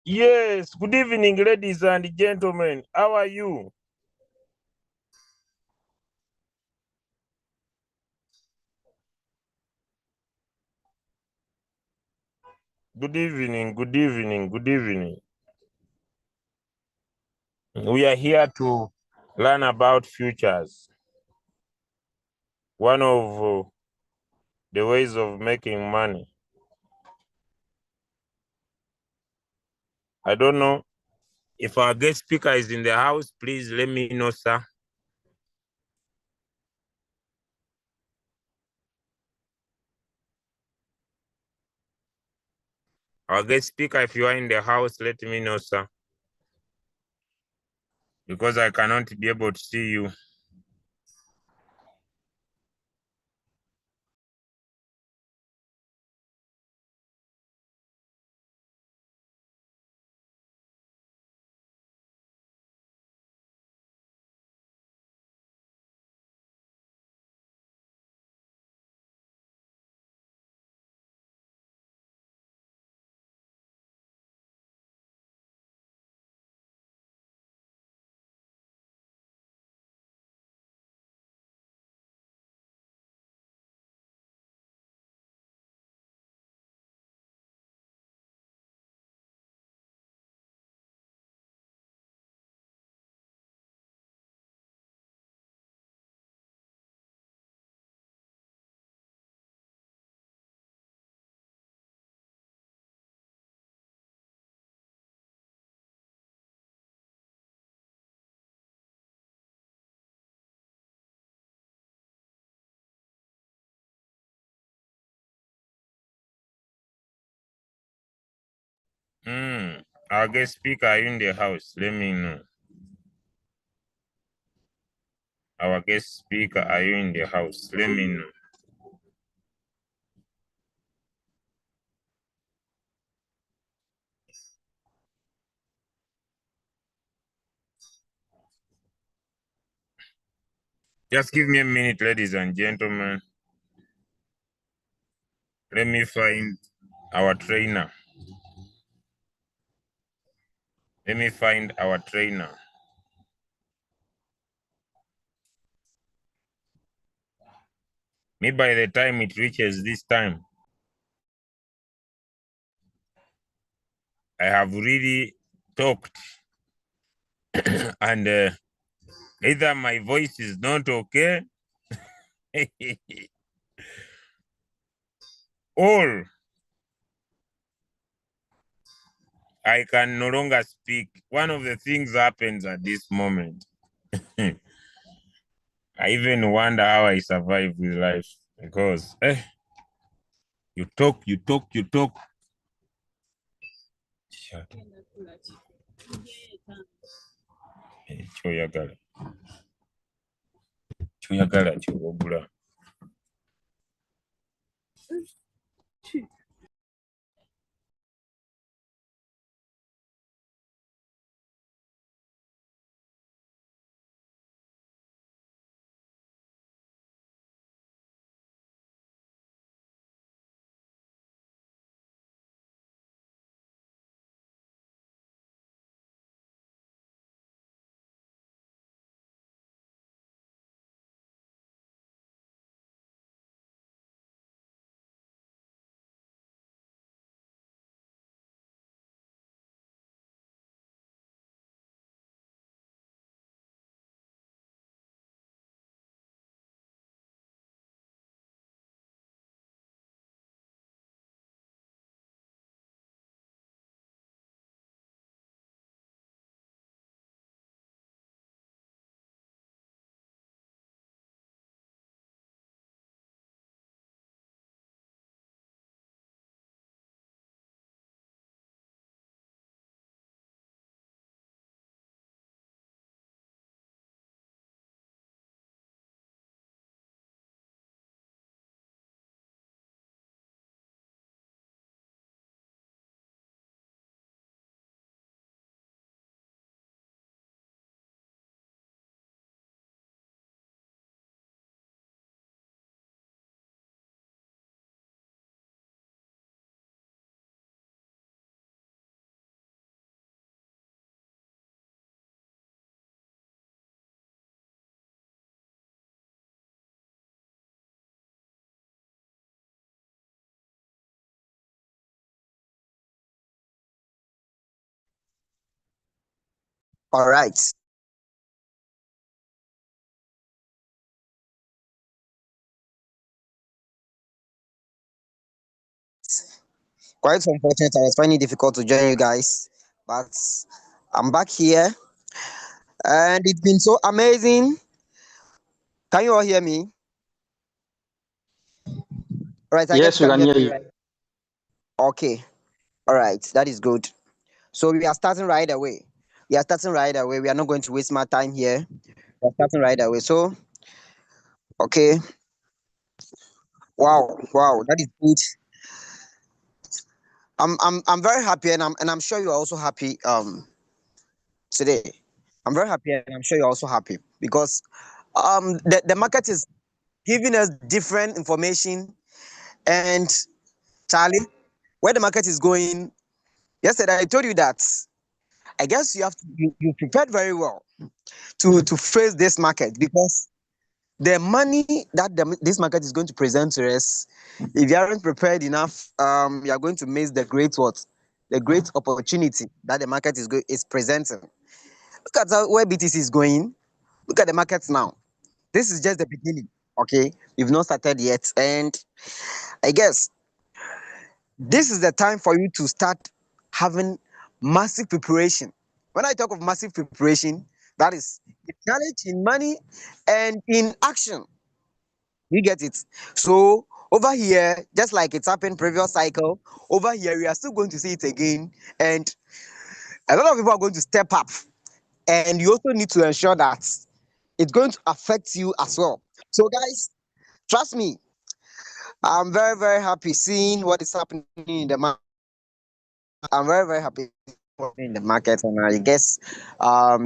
Yes, good evening, ladies and gentlemen. How are you? Good evening, good evening, good evening. We are here to learn about futures. One of the ways of making money. I don't know if our guest speaker is in the house. Please let me know, sir. Our guest speaker, if you are in the house, let me know, sir. Because I cannot be able to see you. Our guest speaker, are you in the house? Let me know. Our guest speaker, are you in the house? Let me know. Just give me a minute, ladies and gentlemen. Let me find our trainer. Let me find our trainer. Maybe by the time it reaches this time, I have really talked and either my voice is not okay or I can no longer speak. One of the things happens at this moment. I even wonder how I survive with life because you talk. Choyagala. Choyagala chobogula. All right. Quite unfortunate. I was finding it difficult to join you guys, but I'm back here, and it's been so amazing. Can you all hear me? All right. I guess Yes, you we can can hear hear me, you. right? Okay. All right. That is good. So we are starting right away. We are starting right away. We are not going to waste my time here. We are starting right away. So, okay. Wow. Wow. That is good. I'm very happy, and I'm sure you are also happy. Today, I'm very happy, and I'm sure you're also happy because the market is giving us different information. And Charlie, where the market is going, yesterday I told you that I guess you prepared very well to face this market, because the money that this market is going to present to us, if you aren't prepared enough, you are going to miss the great what, the great opportunity that the market is presenting. Look at where BTC is going. Look at the markets now. This is just the beginning. Okay, we've not started yet, and I guess this is the time for you to start having massive preparation. When I talk of massive preparation, that is in knowledge, in money, and in action. You get it? So over here, just like it's happened previous cycle, over here we are still going to see it again, and a lot of people are going to step up. And you also need to ensure that it's going to affect you as well. So guys, trust me, I'm very, very happy seeing what is happening in the market. I'm very, very happy in the market, and I guess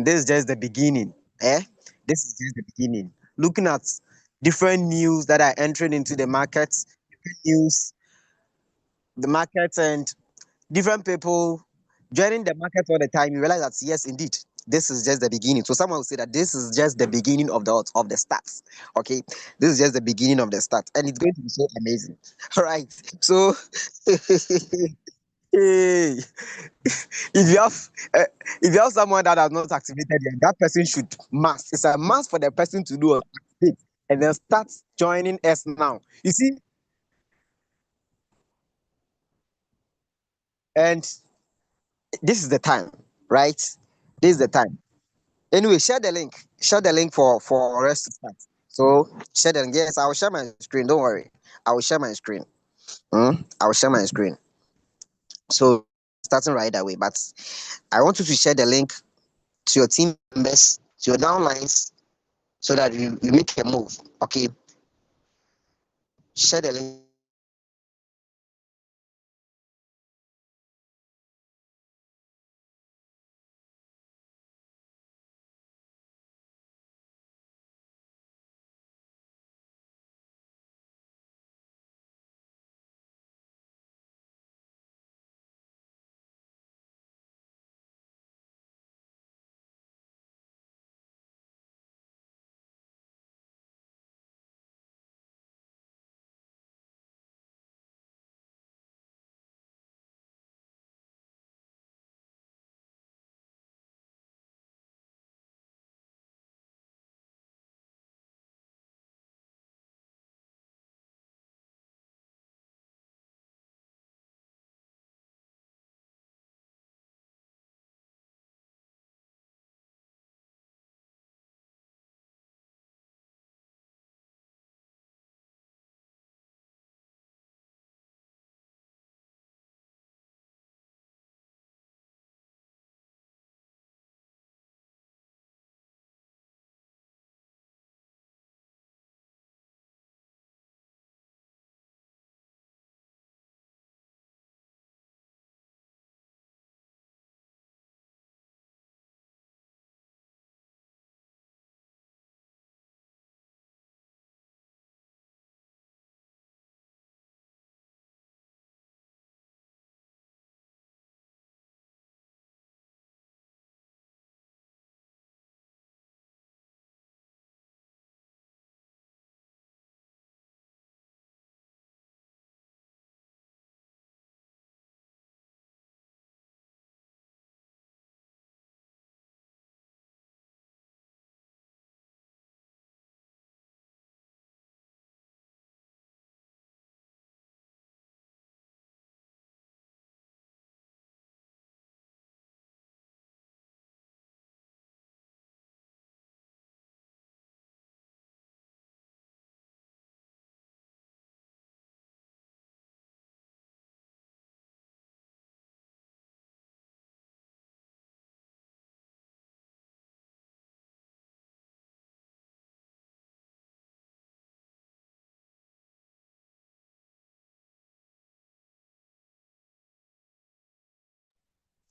this is just the beginning. Eh? This is just the beginning. Looking at different news that are entering into the market, different news, the market, and different people joining the market all the time, you realize that yes, indeed, this is just the beginning. So someone will say that this is just the beginning of the start. Okay, this is just the beginning of the start, and it's going to be so amazing. All right. So, hey, if you have uh, if you have someone that has not activated yet, that person should must. It's a must for the person to do it and then start joining us now. You see, and this is the time, right? This is the time. Anyway, share the link. Share the link for us to start. So share the link. Yes, I will share my screen. Don't worry. I will share my screen. I will share my screen. So starting right away. But I want you to share the link to your team members, to your downlines, so that you make a move. Okay. Share the link.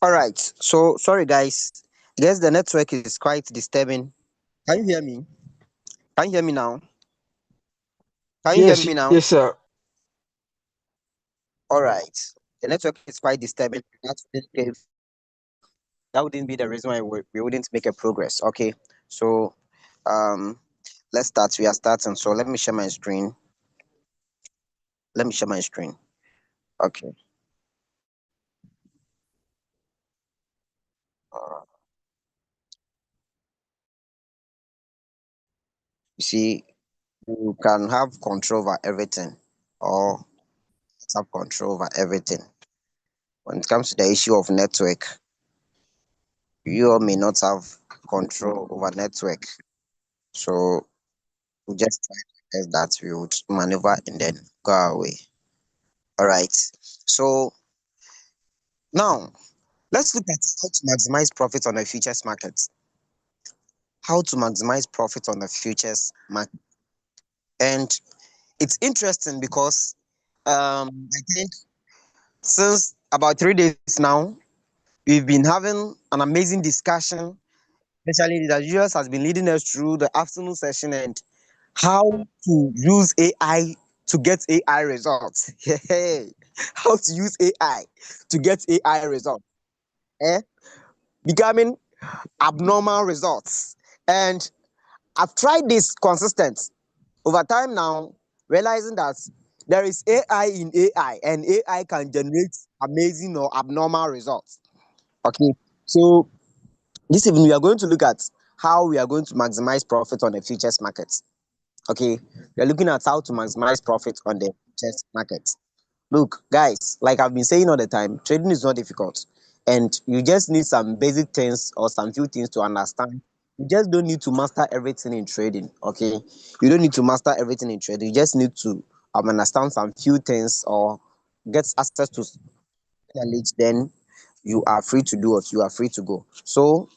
All right. So sorry, guys. Guess the network is quite disturbing. Can you hear me? Can you hear me now? Can you hear Yes, me now? yes, sir. All right. The network is quite disturbing. That wouldn't be the reason why we wouldn't make a progress. Okay. So um let's start. We are starting. So let me share my screen. Let me share my screen. Okay. Uh, you see, you can have control over everything, or have control over everything. When it comes to the issue of network, you all may not have control over network. So we just try to guess that we would maneuver and then go away. All right. So now let's look at how to maximize profit on the futures market. How to maximize profit on the futures market. And it's interesting because I think since about 3 days now, we've been having an amazing discussion, especially that US has been leading us through the afternoon session and how to use AI to get AI results. Hey, how to use AI to get AI results. Eh? Becoming abnormal results. And I've tried this consistent over time now, realizing that there is AI in AI and AI can generate amazing or abnormal results. Okay. So this evening we are going to look at how we are going to maximize profit on the futures market. Okay, we are looking at how to maximize profit on the futures market. Look, guys, like I've been saying all the time, trading is not difficult, and you just need some basic things or some few things to understand. You just don't need to master everything in trading. Okay, you don't need to master everything in trading. You just need to understand some few things or get access to knowledge. Then you are free to do what you are free to go. So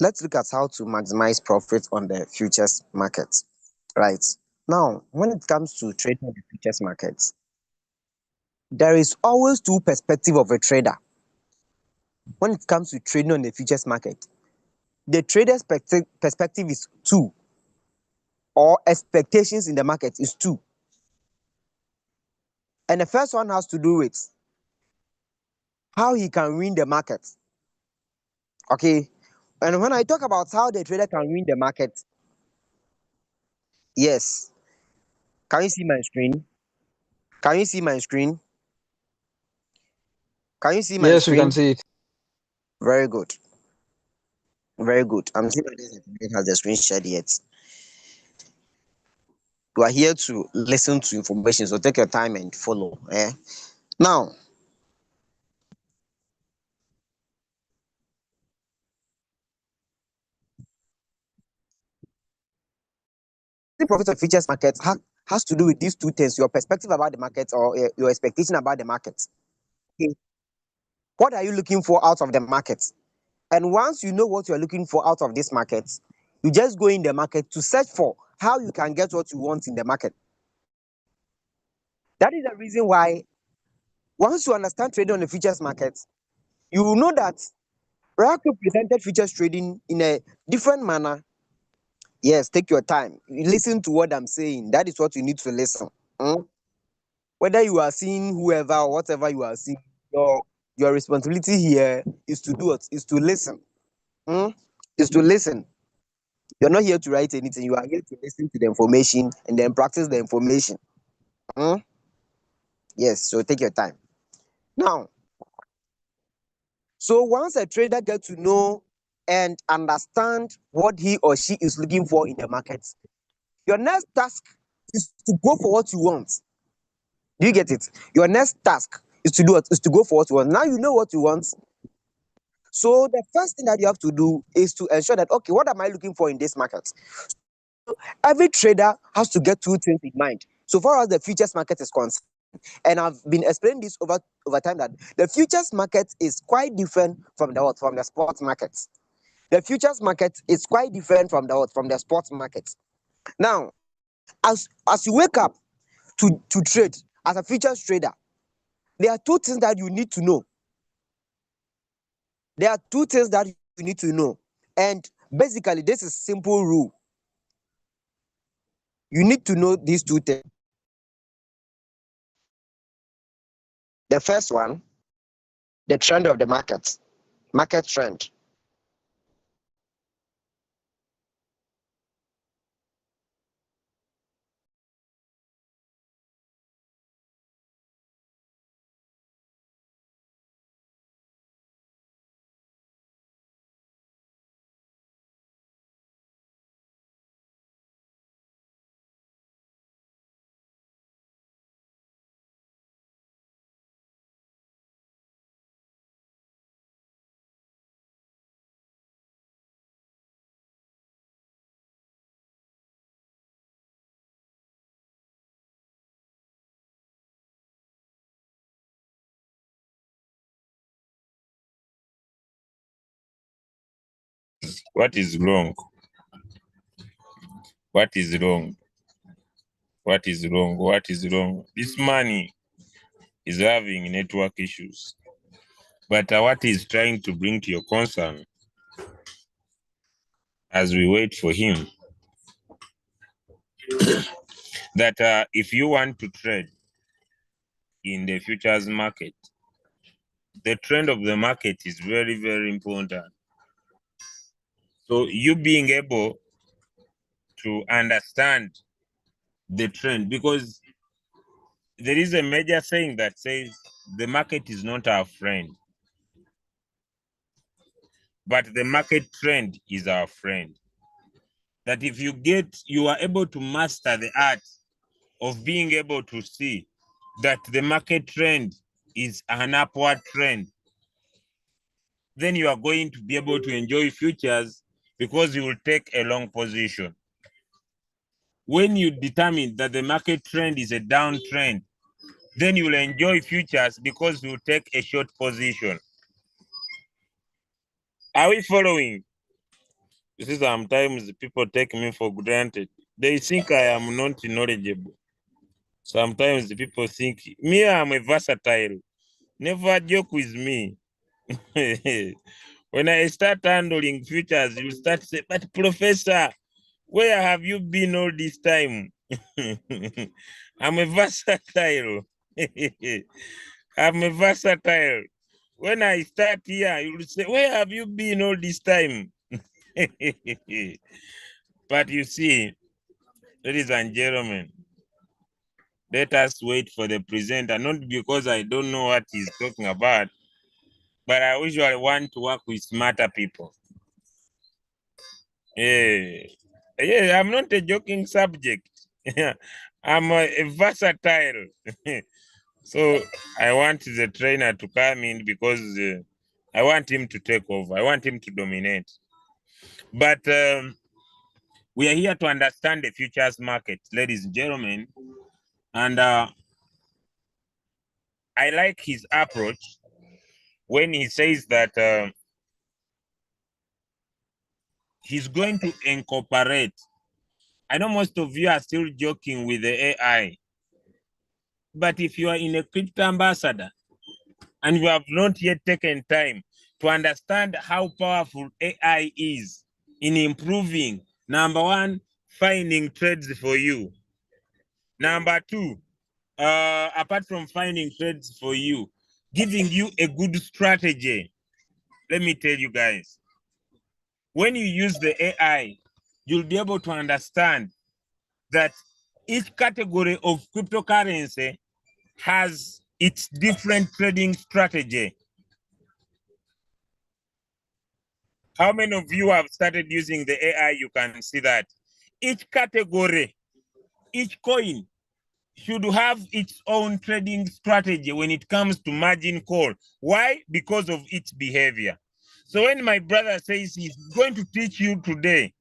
let's look at how to maximize profit on the futures market. Right. Now, when it comes to trading on the futures market, there is always two perspectives of a trader. When it comes to trading on the futures market, the trader's perspective is two, or expectations in the market is two. And the first one has to do with how he can win the market. Okay. And when I talk about how the trader can win the market, yes. Can you see my screen? Can you see my screen? Can you see my Yes, we can screen? see it. Very good. Very good. I'm seeing that this has the screen shared yet. You are here to listen to information, so take your time and follow. Now, the profit of futures market has to do with these two things: your perspective about the market or your expectation about the market. Okay. What are you looking for out of the market? And once you know what you're looking for out of this market, you just go in the market to search for how you can get what you want in the market. That is the reason why once you understand trading on the futures market, you will know that Royalq presented futures trading in a different manner. Yes, take your time. Listen to what I'm saying. That is what you need to listen. Mm? Whether you are seeing whoever or whatever you are seeing, your responsibility here is to do what? Is to listen. Mm? Is to listen. You're not here to write anything. You are here to listen to the information and then practice the information. Mm? Yes, so take your time. Now, so once a trader gets to know and understand what he or she is looking for in the market, your next task is to go for what you want. Do you get it? Your next task is to do what? Is to go for what you want. Now you know what you want. So the first thing that you have to do is to ensure that, okay, what am I looking for in this market? Every trader has to get two things in mind. So far as the futures market is concerned, and I've been explaining this over time, that the futures market is quite different from the what? From the sports market. The futures market is quite different from the what? From the sports market. Now, as you wake up to trade as a futures trader, there are two things that you need to know. There are two things that you need to know. And basically, this is simple rule. You need to know these two things. The first one, the trend of the market trend. What is wrong? What is wrong? What is wrong? What is wrong? This money is having network issues. But what is trying to bring to your concern as we wait for him, that if you want to trade in the futures market, the trend of the market is very, very important. So you being able to understand the trend, because there is a major saying that says the market is not our friend, but the market trend is our friend. That if you are able to master the art of being able to see that the market trend is an upward trend, then you are going to be able to enjoy futures because you will take a long position. When you determine that the market trend is a downtrend, then you will enjoy futures because you will take a short position. Are we following? You see, sometimes people take me for granted. They think I am not knowledgeable. Sometimes the people think, me, I'm a versatile. Never joke with me. When I start handling futures, you start to say, but Professor, where have you been all this time? I'm a versatile. I'm a versatile. When I start here, you will say, where have you been all this time? But you see, ladies and gentlemen, let us wait for the presenter, not because I don't know what he's talking about, but I usually want to work with smarter people. Yeah, I'm not a joking subject. I'm a versatile. So I want the trainer to come in because I want him to take over. I want him to dominate. But we are here to understand the futures market, ladies and gentlemen. And I like his approach when he says that he's going to incorporate. I know most of you are still joking with the AI, but if you are in a crypto ambassador and you have not yet taken time to understand how powerful AI is in improving, number one, finding trades for you. Number two, apart from finding trades for you, giving you a good strategy. Let me tell you guys, when you use the AI, you'll be able to understand that each category of cryptocurrency has its different trading strategy. How many of you have started using the AI? You can see that each category, each coin should have its own trading strategy when it comes to margin call. Why? Because of its behavior. So when my brother says he's going to teach you today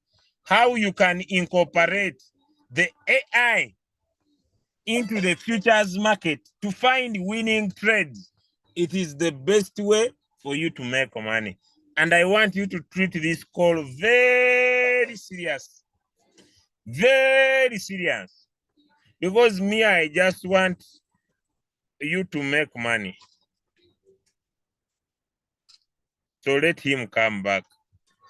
how you can incorporate the AI into the futures market to find winning trades, it is the best way for you to make money. And I want you to treat this call very serious. Very serious. Because me, I just want you to make money. So let him come back.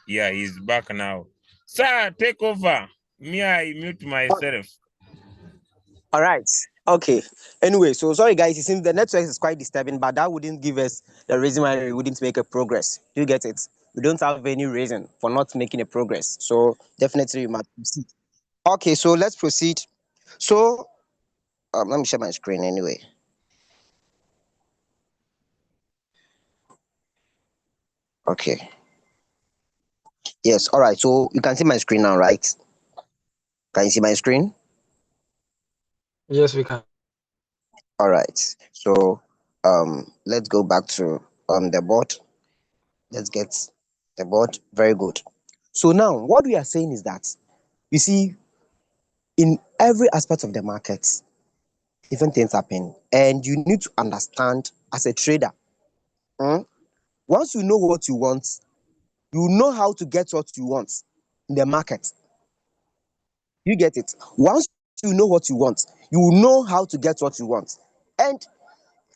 Yeah, he's back now. Sir, take over. Me, I mute myself. All right. Okay. Anyway, so sorry guys, it seems the network is quite disturbing, but that wouldn't give us the reason why we wouldn't make a progress. You get it? We don't have any reason for not making a progress. So definitely we must proceed. Okay, so let's proceed. So let me share my screen anyway. Okay. Yes. All right. So you can see my screen now, right? Can you see my screen? Yes, we can. All right. So let's go back to the board. Let's get the board. Very good. So now what we are saying is that you see in every aspect of the market, different things happen, and you need to understand as a trader. hmm, Once you know what you want, you know how to get what you want in the market. You get it? Once you know what you want, you will know how to get what you want. And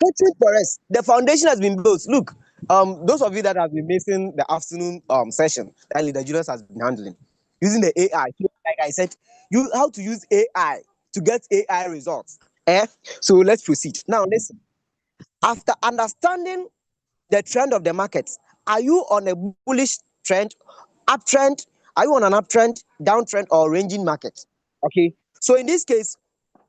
coaching for us, the foundation has been built. Look, those of you that have been missing the afternoon session that Leader Julius has been handling using the AI, like I said, you how to use AI to get AI results. So let's proceed. Now listen. After understanding the trend of the market, are you on a bullish trend, uptrend? Are you on an uptrend, downtrend, or ranging market? Okay. So in this case,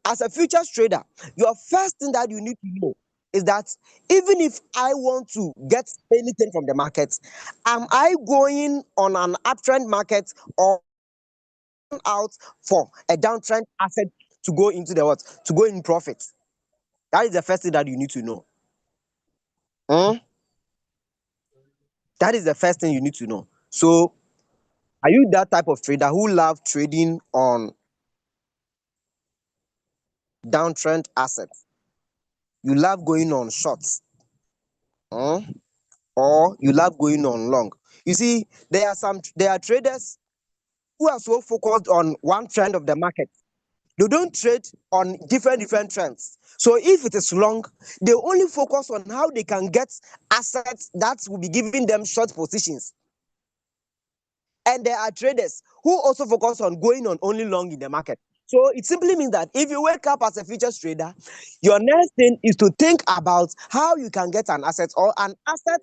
as a futures trader, your first thing that you need to know is that even if I want to get anything from the market, am I going on an uptrend market or out for a downtrend asset to go into the what? To go in profit. That is the first thing that you need to know. Hmm? That is the first thing you need to know. So, are you that type of trader who love trading on downtrend assets? You love going on shorts, hmm? Or you love going on long? You see, there are traders who are so focused on one trend of the market. They don't trade on different trends. So if it is long, they only focus on how they can get assets that will be giving them short positions. And there are traders who also focus on going on only long in the market. So it simply means that if you wake up as a futures trader, your next thing is to think about how you can get an asset or an asset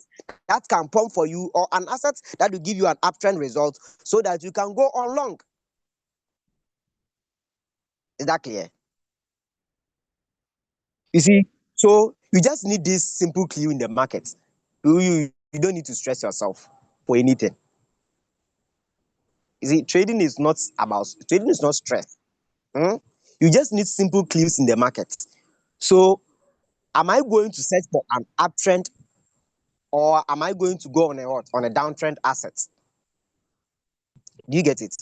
that can pump for you or an asset that will give you an uptrend result so that you can go on long. Is that clear? You see, so you just need this simple clue in the market. You don't need to stress yourself for anything. You see, trading is not stress. Hmm? You just need simple clues in the market. So, am I going to search for an uptrend or am I going to go on a what? On a downtrend asset? Do you get it?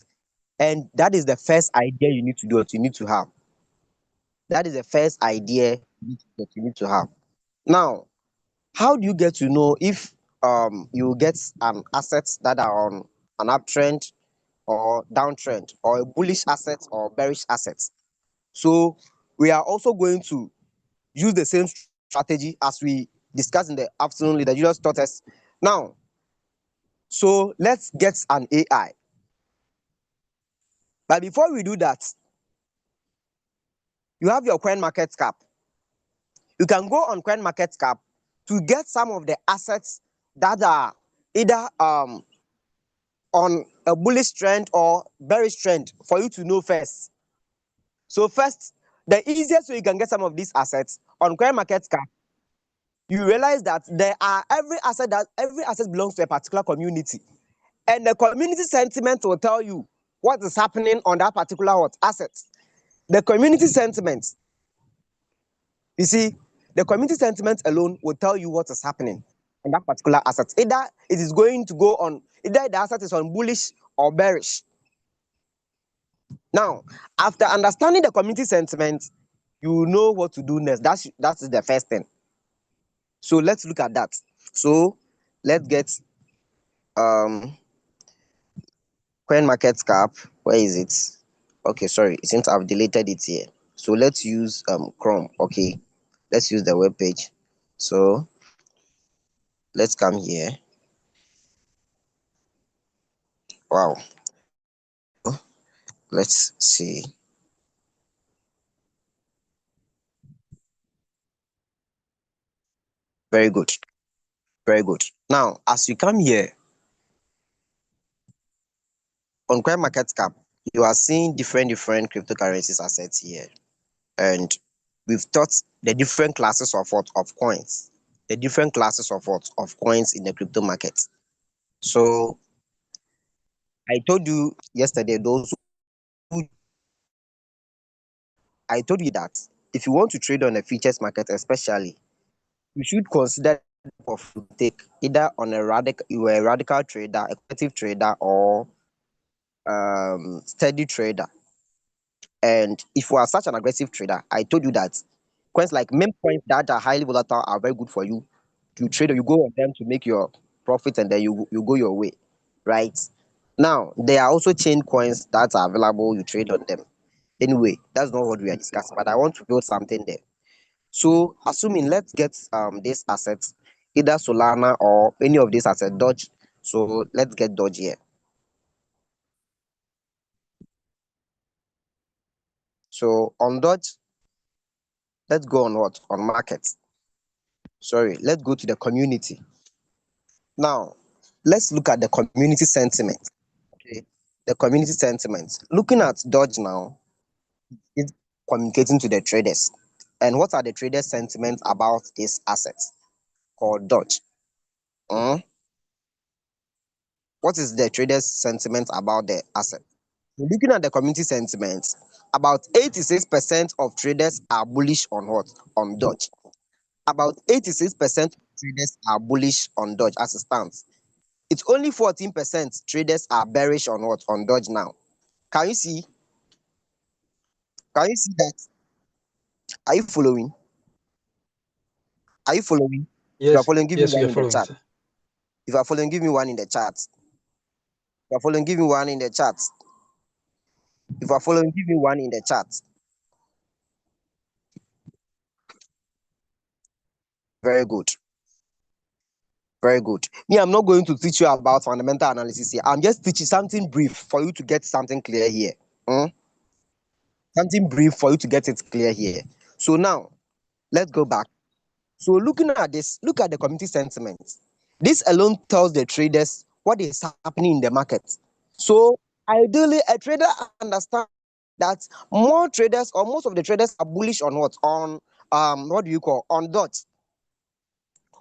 And that is the first idea you need to do, what you need to have. That is the first idea that you need to have. Now, how do you get to know if you get an asset that are on an uptrend or downtrend or a bullish asset or bearish asset? So we are also going to use the same strategy as we discussed in the afternoon that you just taught us. Now, so let's get an AI. But before we do that, you have your coin market cap. You can go on coin market cap to get some of the assets that are either on a bullish trend or bearish trend for you to know first. So first, the easiest way you can get some of these assets on coin market cap, you realize that there are every asset belongs to a particular community, and the community sentiment will tell you what is happening on that particular what asset. The community sentiment, you see, the community sentiment alone will tell you what is happening on that particular asset. Either it is going to go on, either the asset is on bullish or bearish. Now, after understanding the community sentiment, you know what to do next. That's the first thing. So let's look at that. So let's get coin market cap. Where is it? Okay, sorry, it seems I've deleted it here. So let's use Chrome. Okay, Let's use the web page. So let's come here. Wow. Let's see. Very good. Very good. Now, as you come here on CoinMarketCap, you are seeing different cryptocurrencies assets here. And we've taught the different classes of what of coins, the different classes of what of coins in the crypto market. So I told you yesterday, who I told you that if you want to trade on the futures market, especially, you should consider of take either on a radical you are a radical trader, a active trader, or steady trader. And if you are such an aggressive trader, I told you that coins like meme coins that are highly volatile are very good for you to trade. You go on them to make your profit, and then you go your way, right? Now there are also chain coins that are available. You trade on them. Anyway, that's not what we are discussing. But I want to build something there. So assuming let's get this asset, either Solana or any of these assets, Dodge. So let's get Dodge here. So on Dodge, let's go on what? On markets. Sorry, let's go to the community. Now, let's look at the community sentiment. Okay. The community sentiment. Looking at Dodge now, it's communicating to the traders. And what are the traders' sentiments about this asset called Dodge? Hmm? What is the traders' sentiment about the asset? Looking at the community sentiment, about 86% of traders are bullish on what? On Dodge. About 86% of traders are bullish on Dodge as it stands. It's only 14% traders are bearish on what? On Dodge now. Can you see? Can you see that? Are you following? Are you following? If you are Yes, following, give me yes, we one are in the following, chat. sir. If you are following, give me one in the chat. If you are following, give me one in the chat. If you are following, give me one in the chat. Very good. Very good. Me, I'm not going to teach you about fundamental analysis here. I'm just teaching something brief for you to get something clear here. Hmm? Something brief for you to get it clear here. So now, let's go back. So looking at this, look at the community sentiment. This alone tells the traders what is happening in the market. So ideally, a trader understands that more traders or most of the traders are bullish on what? On what do you call on Dodge,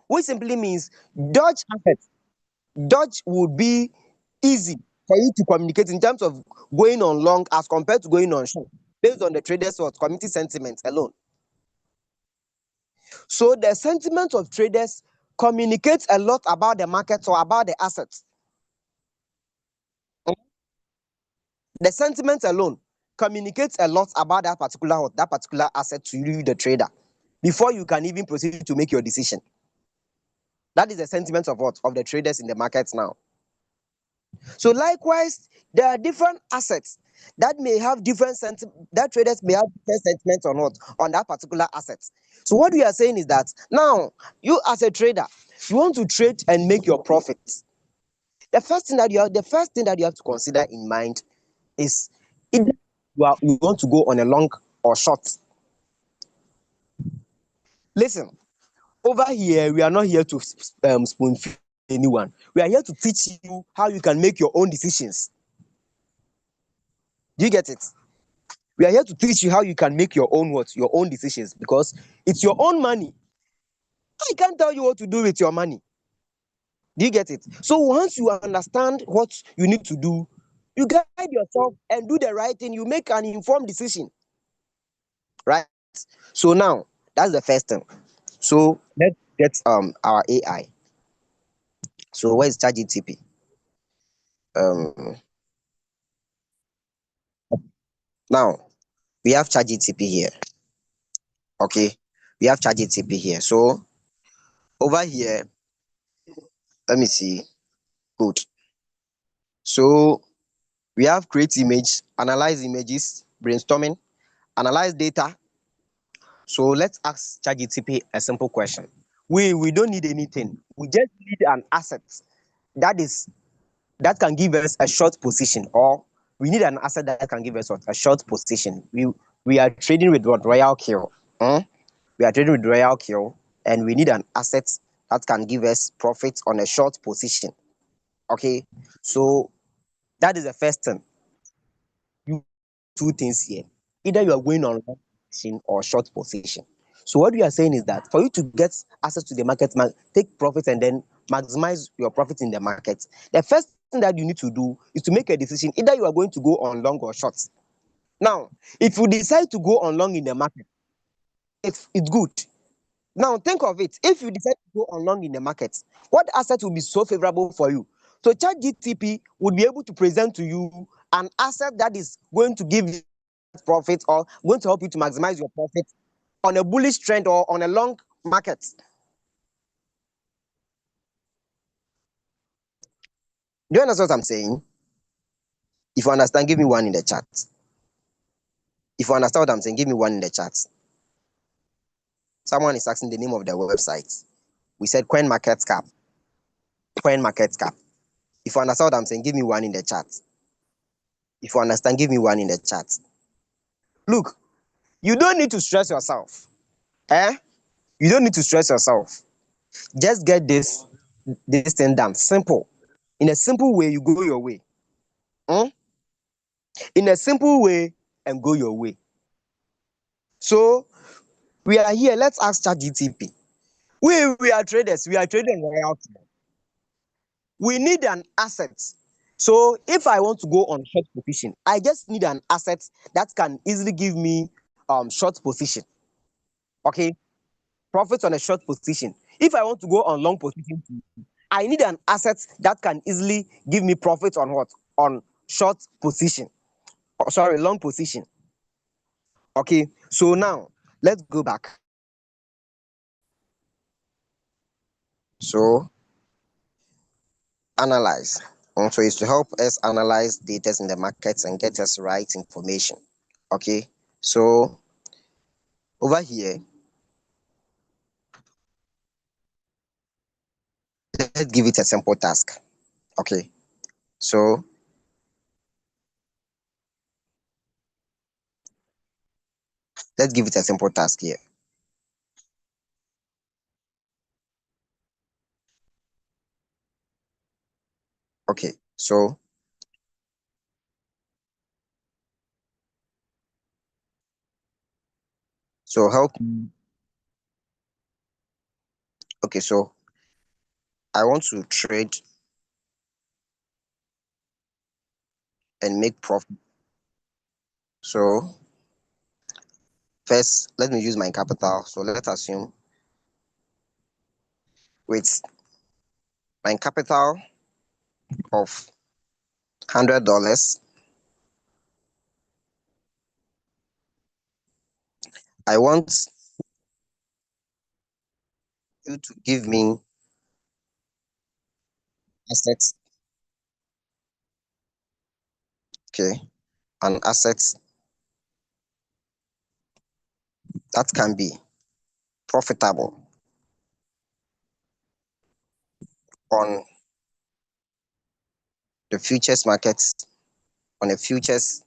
which simply means Dodge assets. Dodge would be easy for you to communicate in terms of going on long as compared to going on short, based on the traders' what community sentiment alone. So the sentiment of traders communicates a lot about the market or about the assets. The sentiment alone communicates a lot about that particular asset to you, the trader, before you can even proceed to make your decision. That is the sentiment of what? Of the traders in the markets now. So likewise, there are different assets that may have that traders may have different sentiments on what? On that particular asset. So what we are saying is that now you as a trader, you want to trade and make your profits. The first thing that you have to consider in mind is either you want to go on a long or short. Listen, over here we are not here to spoon feed anyone. We are here to teach you how you can make your own decisions. Do you get it? We are here to teach you how you can make your own what? Your own decisions, because it's your own money. I can't tell you what to do with your money. Do you get it? So once you understand what you need to do, you guide yourself and do the right thing. You make an informed decision, right? So now that's the first thing. So let's get our AI. So where is ChatGTP? Um, Now we have ChatGTP here. Okay, we have ChatGTP here. So over here, let me see. Good. So we have create image, analyze images, brainstorming, analyze data, So let's ask ChatGPT a simple question. We don't need anything. We just need an asset that is that can give us a short position, or we need an asset that can give us what? A short position. We are trading with what? Royalq. We are trading with Royalq, and we need an asset that can give us profits on a short position. Okay, so that is the first thing. You two things here. Either you are going on long position or short position. So what we are saying is that for you to get access to the market, take profits and then maximize your profit in the market, the first thing that you need to do is to make a decision. Either you are going to go on long or short. Now, if you decide to go on long in the market, it's good. Now think of it. If you decide to go on long in the market, what asset will be so favorable for you? So ChatGPT would be able to present to you an asset that is going to give you profit or going to help you to maximize your profit on a bullish trend or on a long market. Do you understand what I'm saying? If you understand, give me one in the chat. If you understand what I'm saying, give me one in the chat. Someone is asking the name of the website. We said coin market cap. Coin market cap. If you understand what I'm saying, give me one in the chat. If you understand, give me one in the chat. Look, you don't need to stress yourself. You don't need to stress yourself. Just get this thing done. Simple. In a simple way, you go your way. In a simple way and go your way. So we are here. Let's ask ChatGPT. We are traders. We are trading Royalq. We need an asset. So if I want to go on short position, I just need an asset that can easily give me short position. Okay, profits on a short position. If I want to go on long position, I need an asset that can easily give me profits on what? On short position. Oh, sorry, long position. Okay, so now let's go back. So analyze. So it's to help us analyze data in the markets and get us right information. Okay, so over here, let's give it a simple task. Okay, so let's give it a simple task here. Okay, so help. Okay, so I want to trade and make profit. So first, let me use my capital. So let's assume with my capital of $100, I want you to give me assets. Okay, an asset that can be profitable on the futures markets, on the futures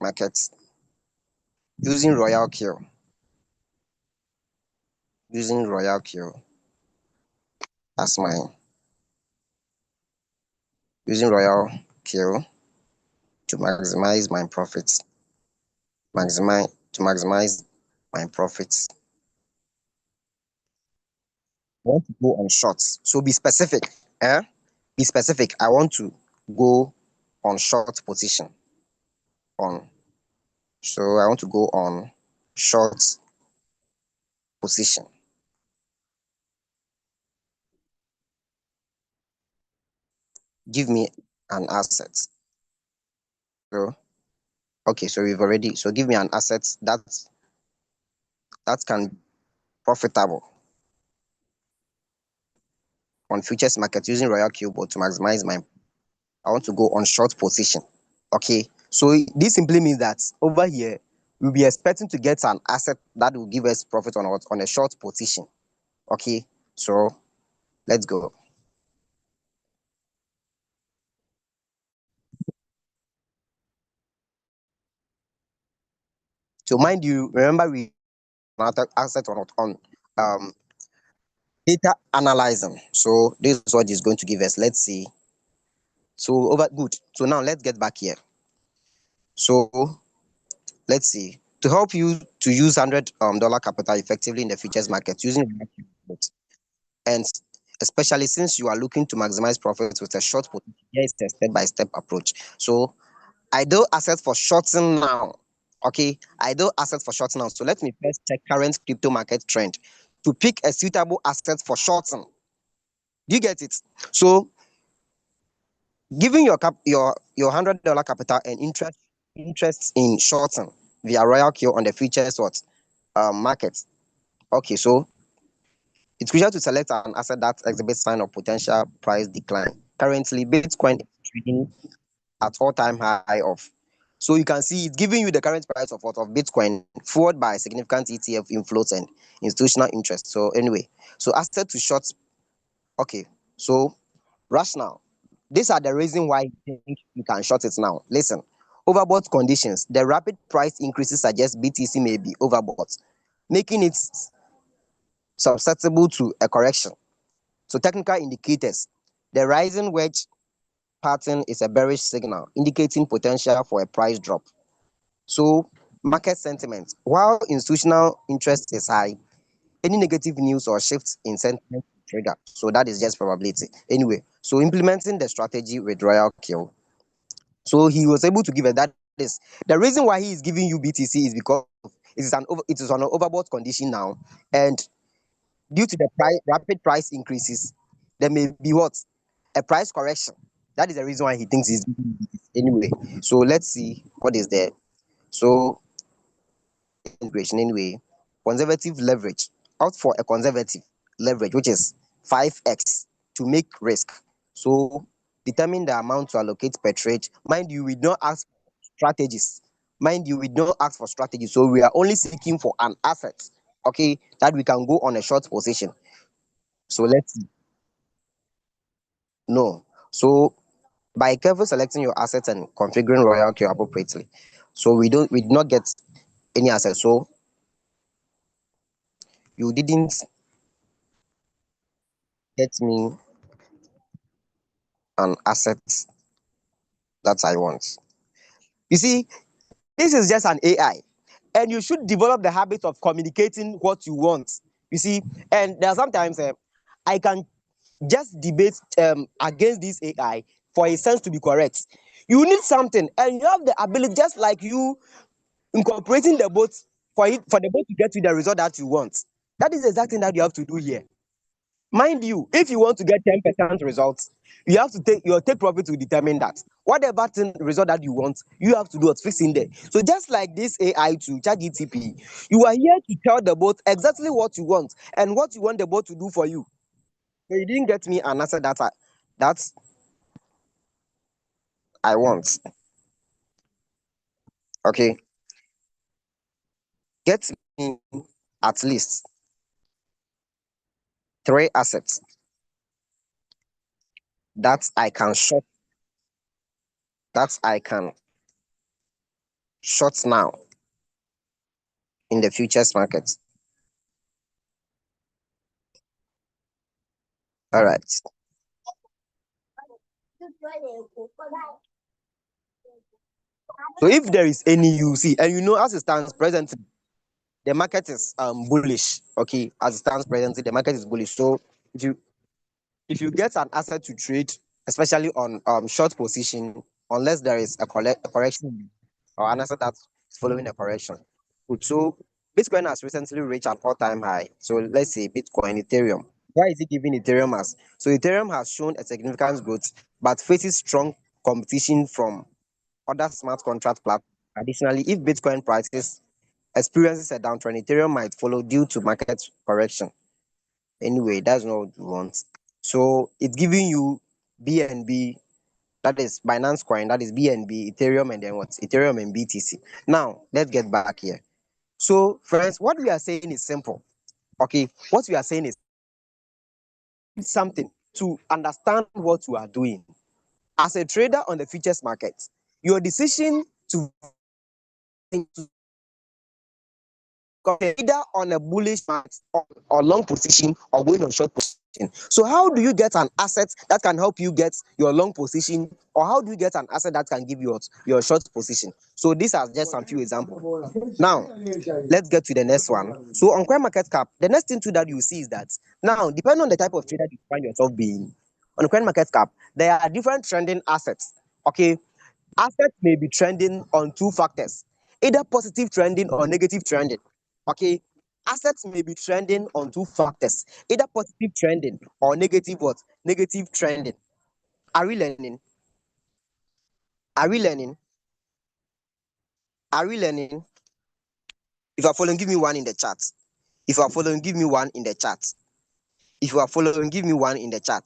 markets using Royalq, as my using Royalq to maximize my profits, maximize my profits. I want to go on shorts. So be specific. Be specific. I want to go on short position. So I want to go on short position. Give me an asset. So okay, so we've already give me an asset that can profitable on futures market using Royalq, but to maximize I want to go on short position. Okay, so this simply means that over here we'll be expecting to get an asset that will give us profit on a short position. Okay, so let's go. So mind you, remember we another asset on um data analyzing. So this is what is going to give us. Let's see. So over good. So now let's get back here. So let's see. To help you to use $100 capital effectively in the futures market using and especially since you are looking to maximize profits with a short position, here is a step-by-step approach. So ideal asset for shorting now. Okay, ideal asset for shorting now. So let me first check current crypto market trend to pick a suitable asset for shorting. Do you get it? So giving your $100 capital and interest in shorting via Royalq on the futures what market. Okay, so it's crucial to select an asset that exhibits sign of potential price decline. Currently, Bitcoin is trading at all-time high of. So you can see it's giving you the current price of what of Bitcoin, forward by significant ETF inflows and institutional interest. So anyway, so asset to short. Okay, so rationale. These are the reason why you think you can short it now. Listen, overbought conditions. The rapid price increases suggest BTC may be overbought, making it susceptible to a correction. So technical indicators. The rising wedge pattern is a bearish signal indicating potential for a price drop. So market sentiment. While institutional interest is high, any negative news or shifts in sentiment trigger. So that is just probability. Anyway, so implementing the strategy with Royalq. So he was able to give it that is the reason why he is giving you BTC is because it is on an overbought condition now, and due to the rapid price increases, there may be what a price correction. That is the reason why he thinks he's giving you BTC. Anyway. So let's see what is there. So integration anyway, conservative leverage. Out for a conservative leverage, which is 5x to make risk. So determine the amount to allocate per trade. Mind you, we don't ask strategies. Mind you, we don't ask for strategies. So we are only seeking for an asset, okay, that we can go on a short position. So let's see. No. So by carefully selecting your assets and configuring Royalq appropriately. So we did not get any asset. So you didn't get me an asset that I want. You see, this is just an AI, and you should develop the habit of communicating what you want. You see, and there are sometimes I can just debate against this AI for a sense to be correct. You need something, and you have the ability, just like you incorporating the boat for the boat to get you the result that you want. That is the exact thing that you have to do here. Mind you, if you want to get 10% results, you have to take your take profit to determine that. Whatever result that you want, you have to do it fixing there. So just like this AI to ChatGPT, you are here to tell the bot exactly what you want and what you want the bot to do for you. So you didn't get me an answer that I want. Okay, get me at least three assets that I can short that I can short now in the futures market. All right. So if there is any you see, and you know, as it stands presently, the market is bullish. Okay, as it stands presently, the market is bullish. So if you if you get an asset to trade, especially on short position, unless there is a correction or an asset that's following a correction. Good. So Bitcoin has recently reached an all-time high. So let's say Bitcoin, Ethereum. Why is it giving Ethereum as? So Ethereum has shown a significant growth, but faces strong competition from other smart contract platforms. Additionally, if Bitcoin prices experiences a downtrend, Ethereum might follow due to market correction. Anyway, that's not what we want. So it's giving you BNB That is Binance Coin, that is BNB, Ethereum, and then what? Ethereum and BTC. Now, let's get back here. So, friends, what we are saying is simple. Okay, what we are saying is something to understand what you are doing. As a trader on the futures market, your decision to either on a bullish market or long position or going on short position. So how do you get an asset that can help you get your long position, or how do you get an asset that can give you your short position? So these are just some few examples. Now let's get to the next one. So on CoinMarketCap, the next thing too that you see is that now, depending on the type of trader you find yourself being on CoinMarketCap, there are different trending assets. Okay, assets may be trending on two factors, either positive trending or negative trending. Okay, assets may be trending on two factors, either positive trending or negative what? Negative trending. Are we learning? Are we learning? Are we learning? If you are following, give me one in the chat. If you are following, give me one in the chat. If you are following, give me one in the chat.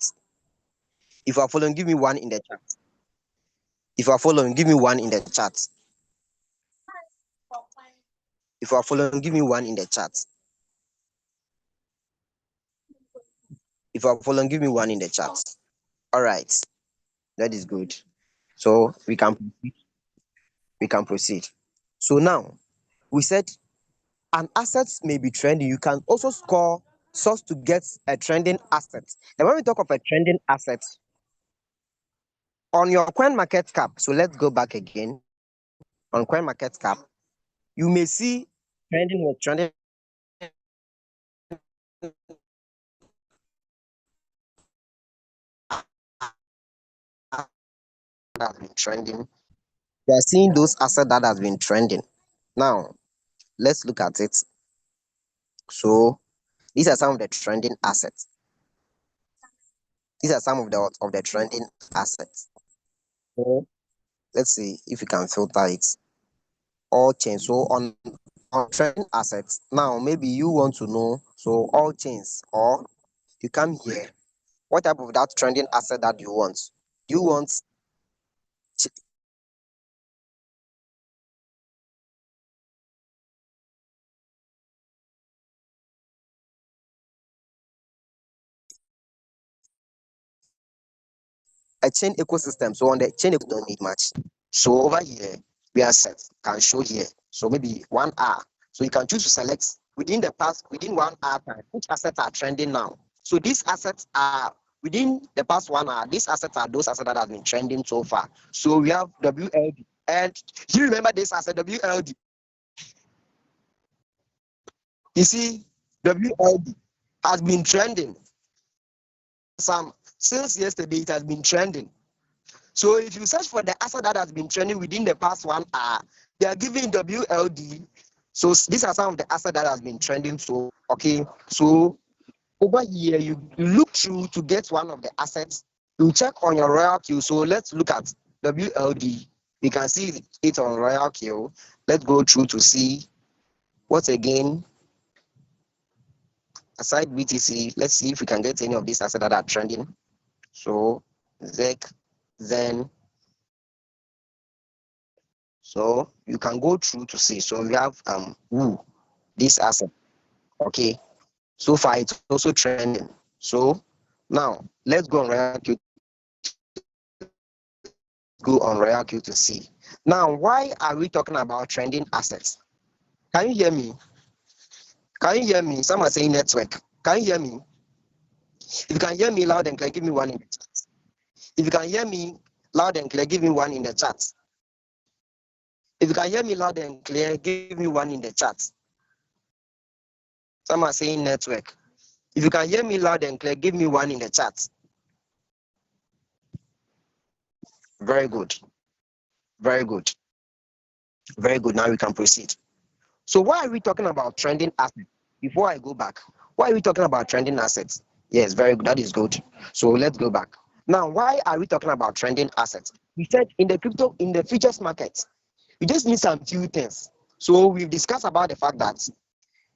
If you are following, give me one in the chat. If you are following, give me one in the chat. If you are following, give me one in the chat. If you are following, give me one in the chat. All right, that is good. So we can proceed. So now we said an asset may be trending. You can also score source to get a trending asset. And when we talk of a trending asset on your coin market cap, so let's go back again. On coin market cap, you may see trending that has been trending. You are seeing those assets that has been trending. Now let's look at it. So these are some of the trending assets. These are some of the trending assets. So let's see if we can filter it. All chains. So on trending assets, now maybe you want to know, so all chains, or you come here, what type of that trending asset that you want? You want a chain ecosystem. So on the chain, don't need much. So over here, we are set, can show here. So maybe 1 hour. So you can choose to select within 1 hour time, which assets are trending now. So these assets are within the past 1 hour. These assets are those assets that have been trending so far. So we have WLD. And you remember this asset, WLD. You see, WLD has been trending. Since yesterday, it has been trending. So if you search for the asset that has been trending within the past 1 hour, they are giving WLD. So these are some of the assets that has been trending. So okay, so over here you look through to get one of the assets. You check on your Royalq. So let's look at WLD. You can see it on Royalq. Let's go through to see what again. Aside BTC, let's see if we can get any of these assets that are trending. So ZEC, then. So you can go through to see. So we have this asset. Okay. So far it's also trending. So now let's go on Royalq to see. Now, why are we talking about trending assets? Can you hear me? Can you hear me? Some are saying network. Can you hear me? If you can hear me loud and clear, give me one in the chat. If you can hear me loud and clear, give me one in the chat. If you can hear me loud and clear, give me one in the chat. Some are saying network. If you can hear me loud and clear, give me one in the chat. Very good. Very good. Very good. Now we can proceed. So why are we talking about trending assets? Before I go back, why are we talking about trending assets? Yes, very good. That is good. So let's go back. Now, why are we talking about trending assets? We said in the futures market, you just need some few things. So we've discussed about the fact that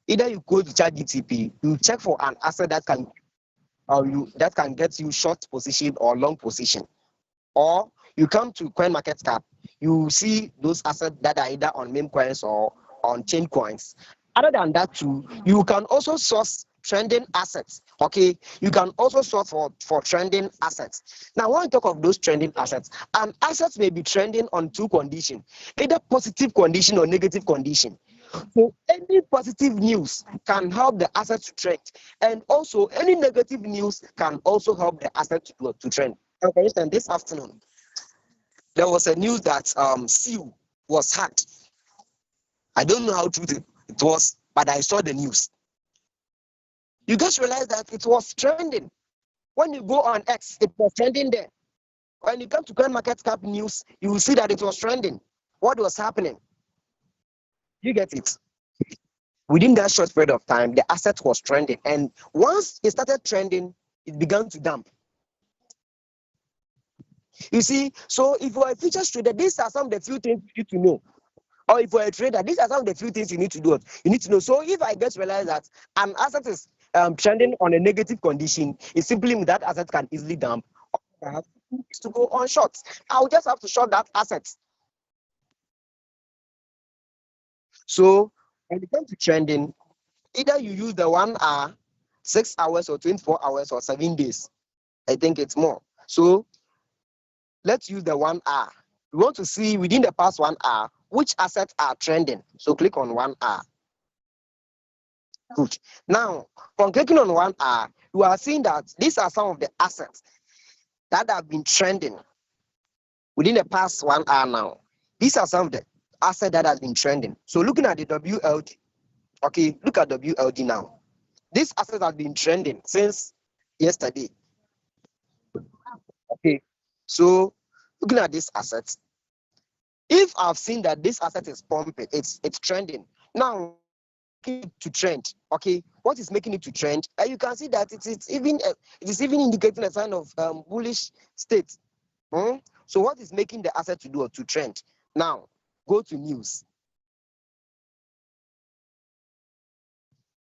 either you go to ChatGPT, you check for an asset that can get you short position or long position, or you come to coin market cap, you see those assets that are either on meme coins or on chain coins. Other than that too, you can also source trending assets. Okay, you can also source for trending assets. Now, when we talk of those trending assets, assets may be trending on two conditions, either positive condition or negative condition. So any positive news can help the asset to trend, and also any negative news can also help the asset to trend. And for instance, this afternoon there was a news that SEAL was hacked. I don't know how true it was, but I saw the news. You just realize that it was trending. When you go on X, it was trending there. When you come to coin market cap news, you will see that it was trending. What was happening? You get it? Within that short period of time, the asset was trending. And once it started trending, it began to dump. You see, so if you're a futures trader, these are some of the few things you need to know. Or if you're a trader, these are some of the few things you need to do. You need to know. So if I get to realize that an asset is trending on a negative condition, it simply means that asset can easily dump. I have to go on short. I'll just have to short that asset. So when it comes to trending, either you use the 1 hour, 6 hours, or 24 hours, or 7 days. I think it's more. So let's use the 1 hour. We want to see within the past 1 hour which assets are trending. So click on 1 hour. Good. Now, from clicking on 1 hour, you are seeing that these are some of the assets that have been trending within the past 1 hour now. These are some of the assets that have been trending. So looking at the WLD, okay, look at WLD now. This asset has been trending since yesterday. Okay, so looking at this asset, if I've seen that this asset is pumping, it's trending. Now, to trend, okay, what is making it to trend? You can see that it is even indicating a sign of bullish state. So what is making the asset to trend? Now, go to news.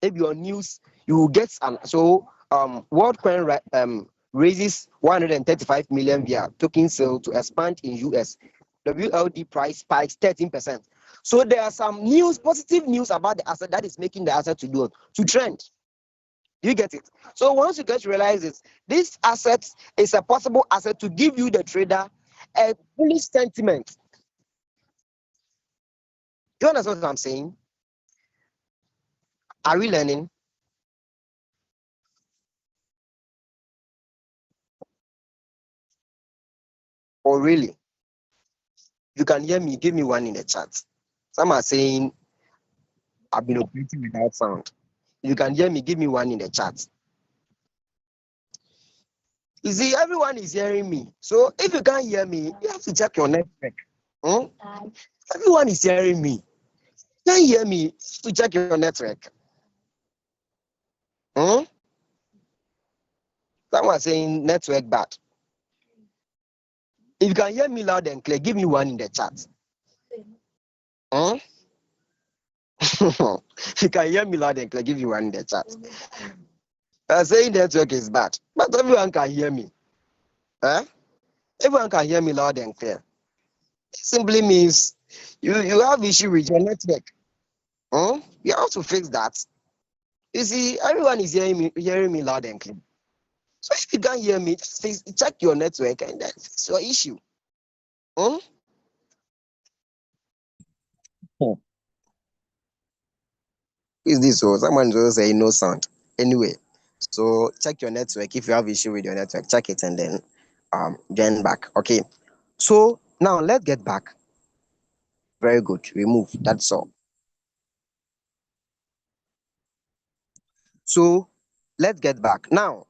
If your news, you will get WorldCoin raises 135 million via token sale to expand in US. WLD price spikes 13%. So there are some positive news about the asset that is making the asset to trend. You get it? So once you get to realize it, this asset is a possible asset to give you, the trader, a bullish sentiment. Do you understand what I'm saying? Are we learning? Or really? You can hear me, give me one in the chat. Some are saying I've been operating without sound. If you can hear me, give me one in the chat. You see, everyone is hearing me. So if you can't hear me, you have to check your network. Everyone is hearing me. You can't hear me, you have to check your network. Someone saying network bad. If you can hear me loud and clear, give me one in the chat. If you can hear me loud and clear, give me one in the chat. Saying network is bad, but everyone can hear me. Everyone can hear me loud and clear. It simply means you have issue with your network. You have to fix that. You see, everyone is hearing me loud and clear. So if you can't hear me, just check your network and then fix your issue. Is this so? Someone will say no sound. Anyway, so check your network. If you have issue with your network, check it and then join back. Okay. So now let's get back. Very good. Remove. That's all. So let's get back. Now,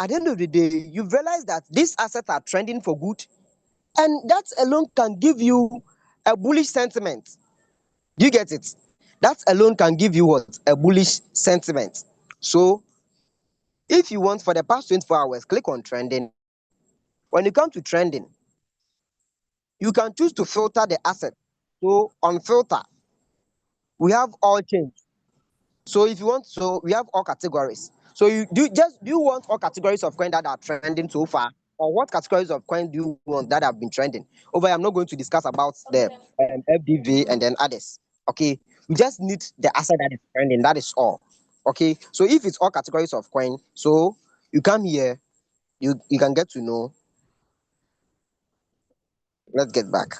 at the end of the day, you've realized that these assets are trending for good, and that alone can give you a bullish sentiment. Do you get it? That alone can give you what? A bullish sentiment. So if you want, for the past 24 hours, click on trending. When you come to trending, you can choose to filter the asset. So on filter, we have all change. So if you want, so we have all categories. So do you want all categories of coin that are trending so far? or what categories of coin do you want that have been trending? Over here, I'm not going to discuss about the FDV and then others. Okay, we just need the asset that is trending. That is all. Okay, so if it's all categories of coin, so you come here, you can get to know. Let's get back.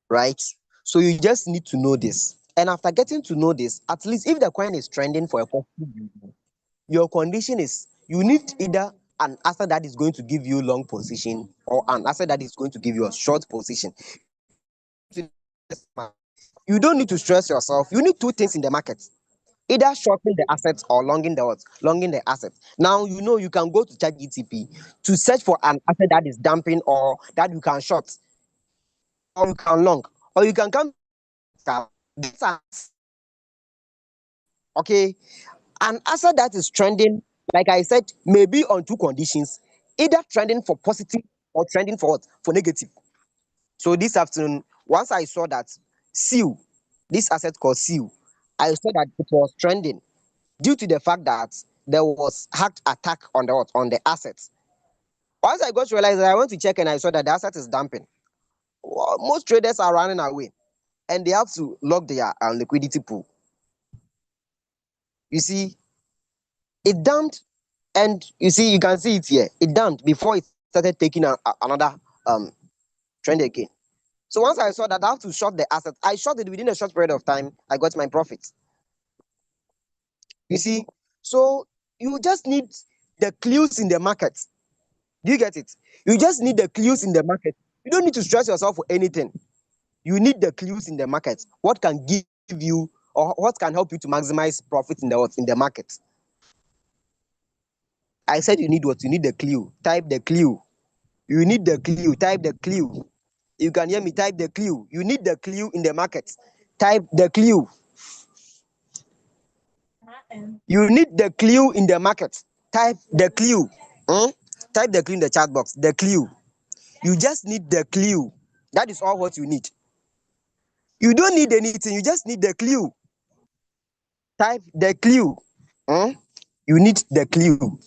Right? So you just need to know this. And after getting to know this, at least if the coin is trending for a positive reason, your condition is you need either an asset that is going to give you long position or an asset that is going to give you a short position. You don't need to stress yourself. You need two things in the market. Either shorting the assets or longing the what? Longing the assets. Now you know you can go to ChatGTP to search for an asset that is dumping or that you can short or you can long or you can come okay, an asset that is trending, like I said, maybe on two conditions, either trending for positive or trending for what? For negative. So this afternoon, once I saw that seal, this asset called seal, I saw that it was trending due to the fact that there was hacked attack on the what? On the assets. Once I got to realize that I went to check and I saw that the asset is dumping. Well, most traders are running away and they have to lock their liquidity pool. You see, it dumped, and you see, you can see it here. It dumped before it started taking another um trend again. So once I saw that I have to short the asset, I short it within a short period of time. I got my profit. You see, so you just need the clues in the market. Do you get it? You just need the clues in the market. You don't need to stress yourself for anything. You need the clues in the market. What can give you or what can help you to maximize profit in the what? In the market. I said you need what? You need the clue. Type the clue. You need the clue. Type the clue. You can hear me. Type the clue. You need the clue in the market. Type the clue. You need the clue in the market. Type the clue. Hmm? Type the clue in the chat box. The clue. You just need the clue. That is all what you need. You don't need anything. You just need the clue. Type the clue. Hmm? You need the clue.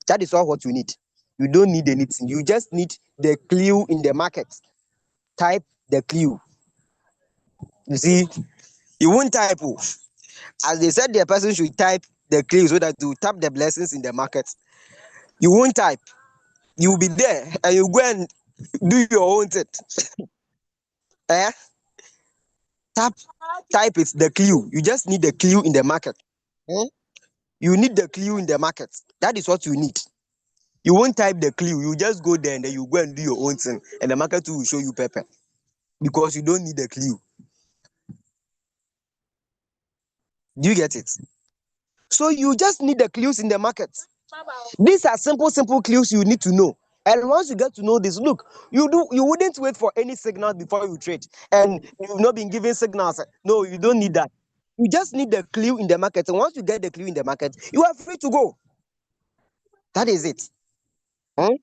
That is all what you need. You don't need anything. You just need the clue in the market. Type the clue. You see, you won't type. Oh. As they said, the person should type the clue so that you tap the blessings in the market. You won't type. You will be there and you go and do your own thing. Eh? Tap, type it, the clue. You just need the clue in the market. Hmm? You need the clue in the market. That is what you need. You won't type the clue. You just go there and then you go and do your own thing. And the market will show you paper. Because you don't need the clue. Do you get it? So you just need the clues in the market. These are simple clues you need to know. And once you get to know this, look, you wouldn't wait for any signals before you trade. And you've not been given signals. No, you don't need that. You just need the clue in the market. And once you get the clue in the market, you are free to go. That is it. Hmm?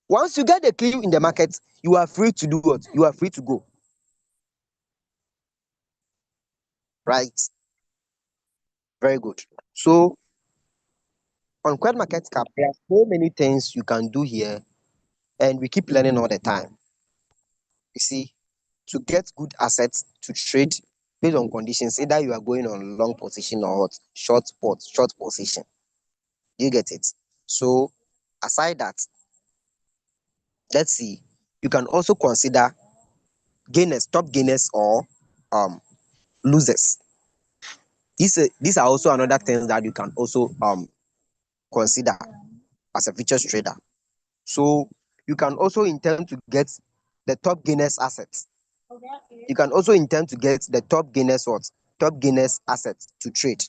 Once you get the clue in the market, you are free to do what? You are free to go. Right? Very good. So on Coin Market Cap, there are so many things you can do here, and we keep learning all the time. You see, to get good assets to trade based on conditions, either you are going on long position or what, short position. Do you get it? So aside that, let's see, you can also consider gainers, top gainers or losers. These are also another things that you can also consider as a futures trader. So you can also intend to get the top gainers assets. You can also intend to get the top gainers what? Top gainers assets to trade.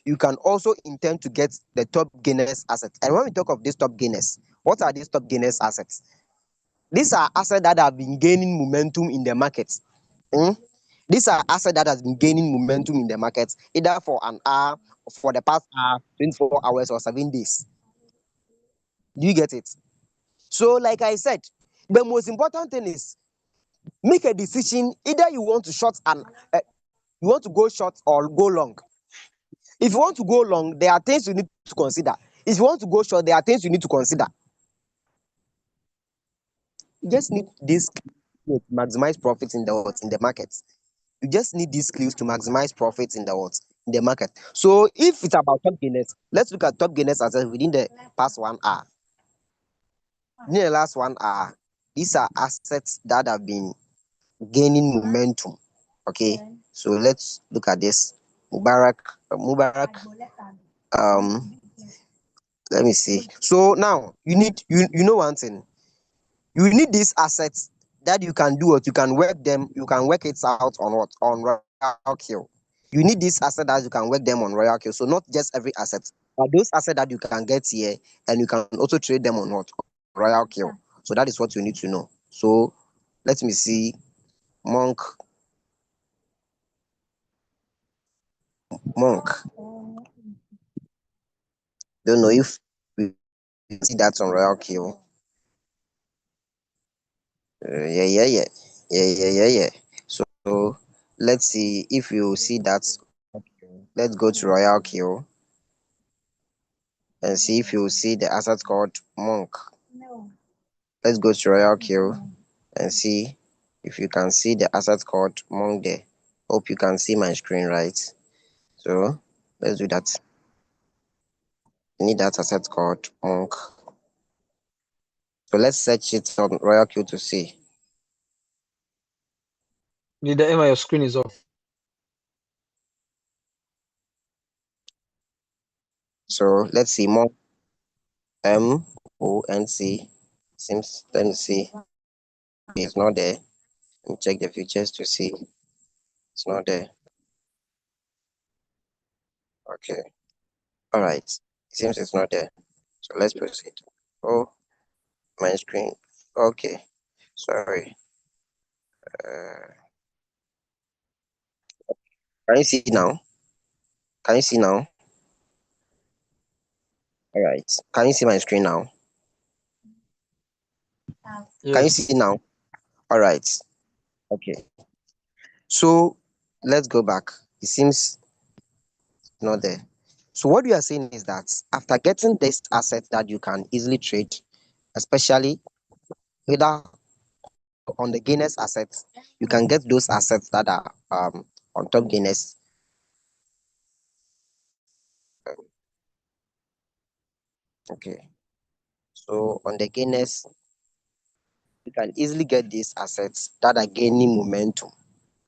You can also intend to get the top gainers assets. And when we talk of these top gainers, what are these top gainers assets? These are assets that have been gaining momentum in the market. Hmm? These are assets that has been gaining momentum in the market, either for an hour, for the past hour, 24 hours, or 7 days. Do you get it? So, like I said, the most important thing is make a decision. Either you want to short and you want to go short or go long. If you want to go long, there are things you need to consider. If you want to go short, there are things you need to consider. You just need this to maximize profits in the market. You just need these clues to maximize profits in the market. So if it's about top gainers, let's look at top gainers as within the past 1 hour. Within the last 1 hour, these are assets that have been gaining momentum. Okay, so let's look at this. Mubarak. Um, let me see. So now you know one thing. You need these assets that you can do what you can work them. You can work it out on what on Royalq. You need these assets that you can work them on Royalq. So not just every asset, but those assets that you can get here, and you can also trade them on what Royalq. So that is what you need to know. So let me see. Monk. Don't know if we see that on Royalq. Yeah. So let's see if you see that. Let's go to Royalq and see if you see the asset called Monk. Let's go to Royalq and see if you can see the asset called Monk there. Hope you can see my screen right. So let's do that. You need that asset called Monk. So let's search it on Royalq to see. Leader Emma, your screen is off. So let's see Monk. MONC. Seems, let me see. It's not there. Let me check the features to see. It's not there. Okay. All right. It seems it's not there. So let's proceed. Oh, my screen. Okay. Sorry. Uh, can you see now? Can you see now? All right. Can you see my screen now? Can you see Yes. now? All right. Okay. So let's go back. It seems not there. So what we are saying is that after getting this asset that you can easily trade, especially either on the gainers assets, you can get those assets that are on top gainers. Okay. So on the gainers, you can easily get these assets that are gaining momentum.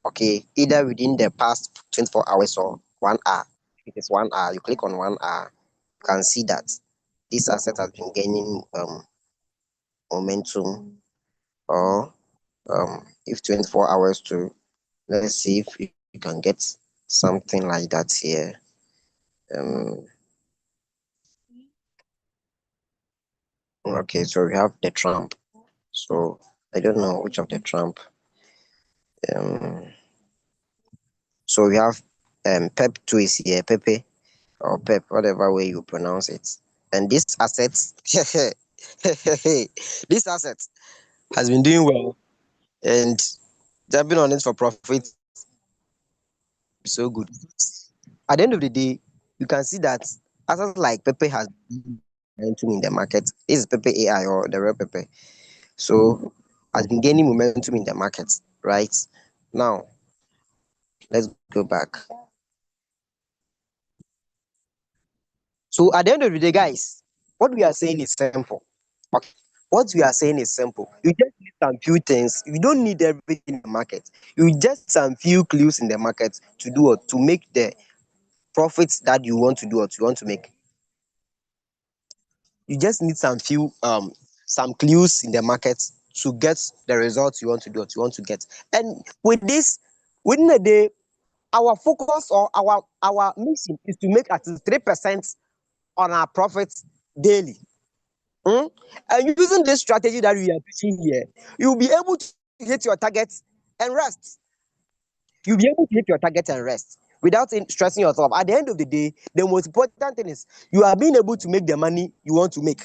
Okay, either within the past 24 hours or 1 hour. If it is 1 hour, you click on 1 hour, you can see that this asset has been gaining momentum. Or if 24 hours to, let's see if you can get something like that here. Okay, so we have the Trump. So I don't know which of the Trump. Um, so we have Pep 2 is here, Pepe or Pep, whatever way you pronounce it. And this asset, this asset has been doing well, and they've been on it for profit. So good. At the end of the day, you can see that assets like Pepe has momentum in the market. This is Pepe AI or the real Pepe. So has been gaining momentum in the market, right? Now let's go back. So at the end of the day, guys, what we are saying is simple. Okay. What we are saying is simple. You just need some few things. You don't need everything in the market. You just some few clues in the market to do what to make the profits that you want to do what you want to make. You just need some clues in the market to get the results you want to do what you want to get. And with this, within a day, our focus or our mission is to make at least 3% on our profits daily. And using this strategy that we are teaching here, you'll be able to hit your targets and rest. You'll be able to hit your target and rest without stressing yourself. At the end of the day, the most important thing is you are being able to make the money you want to make.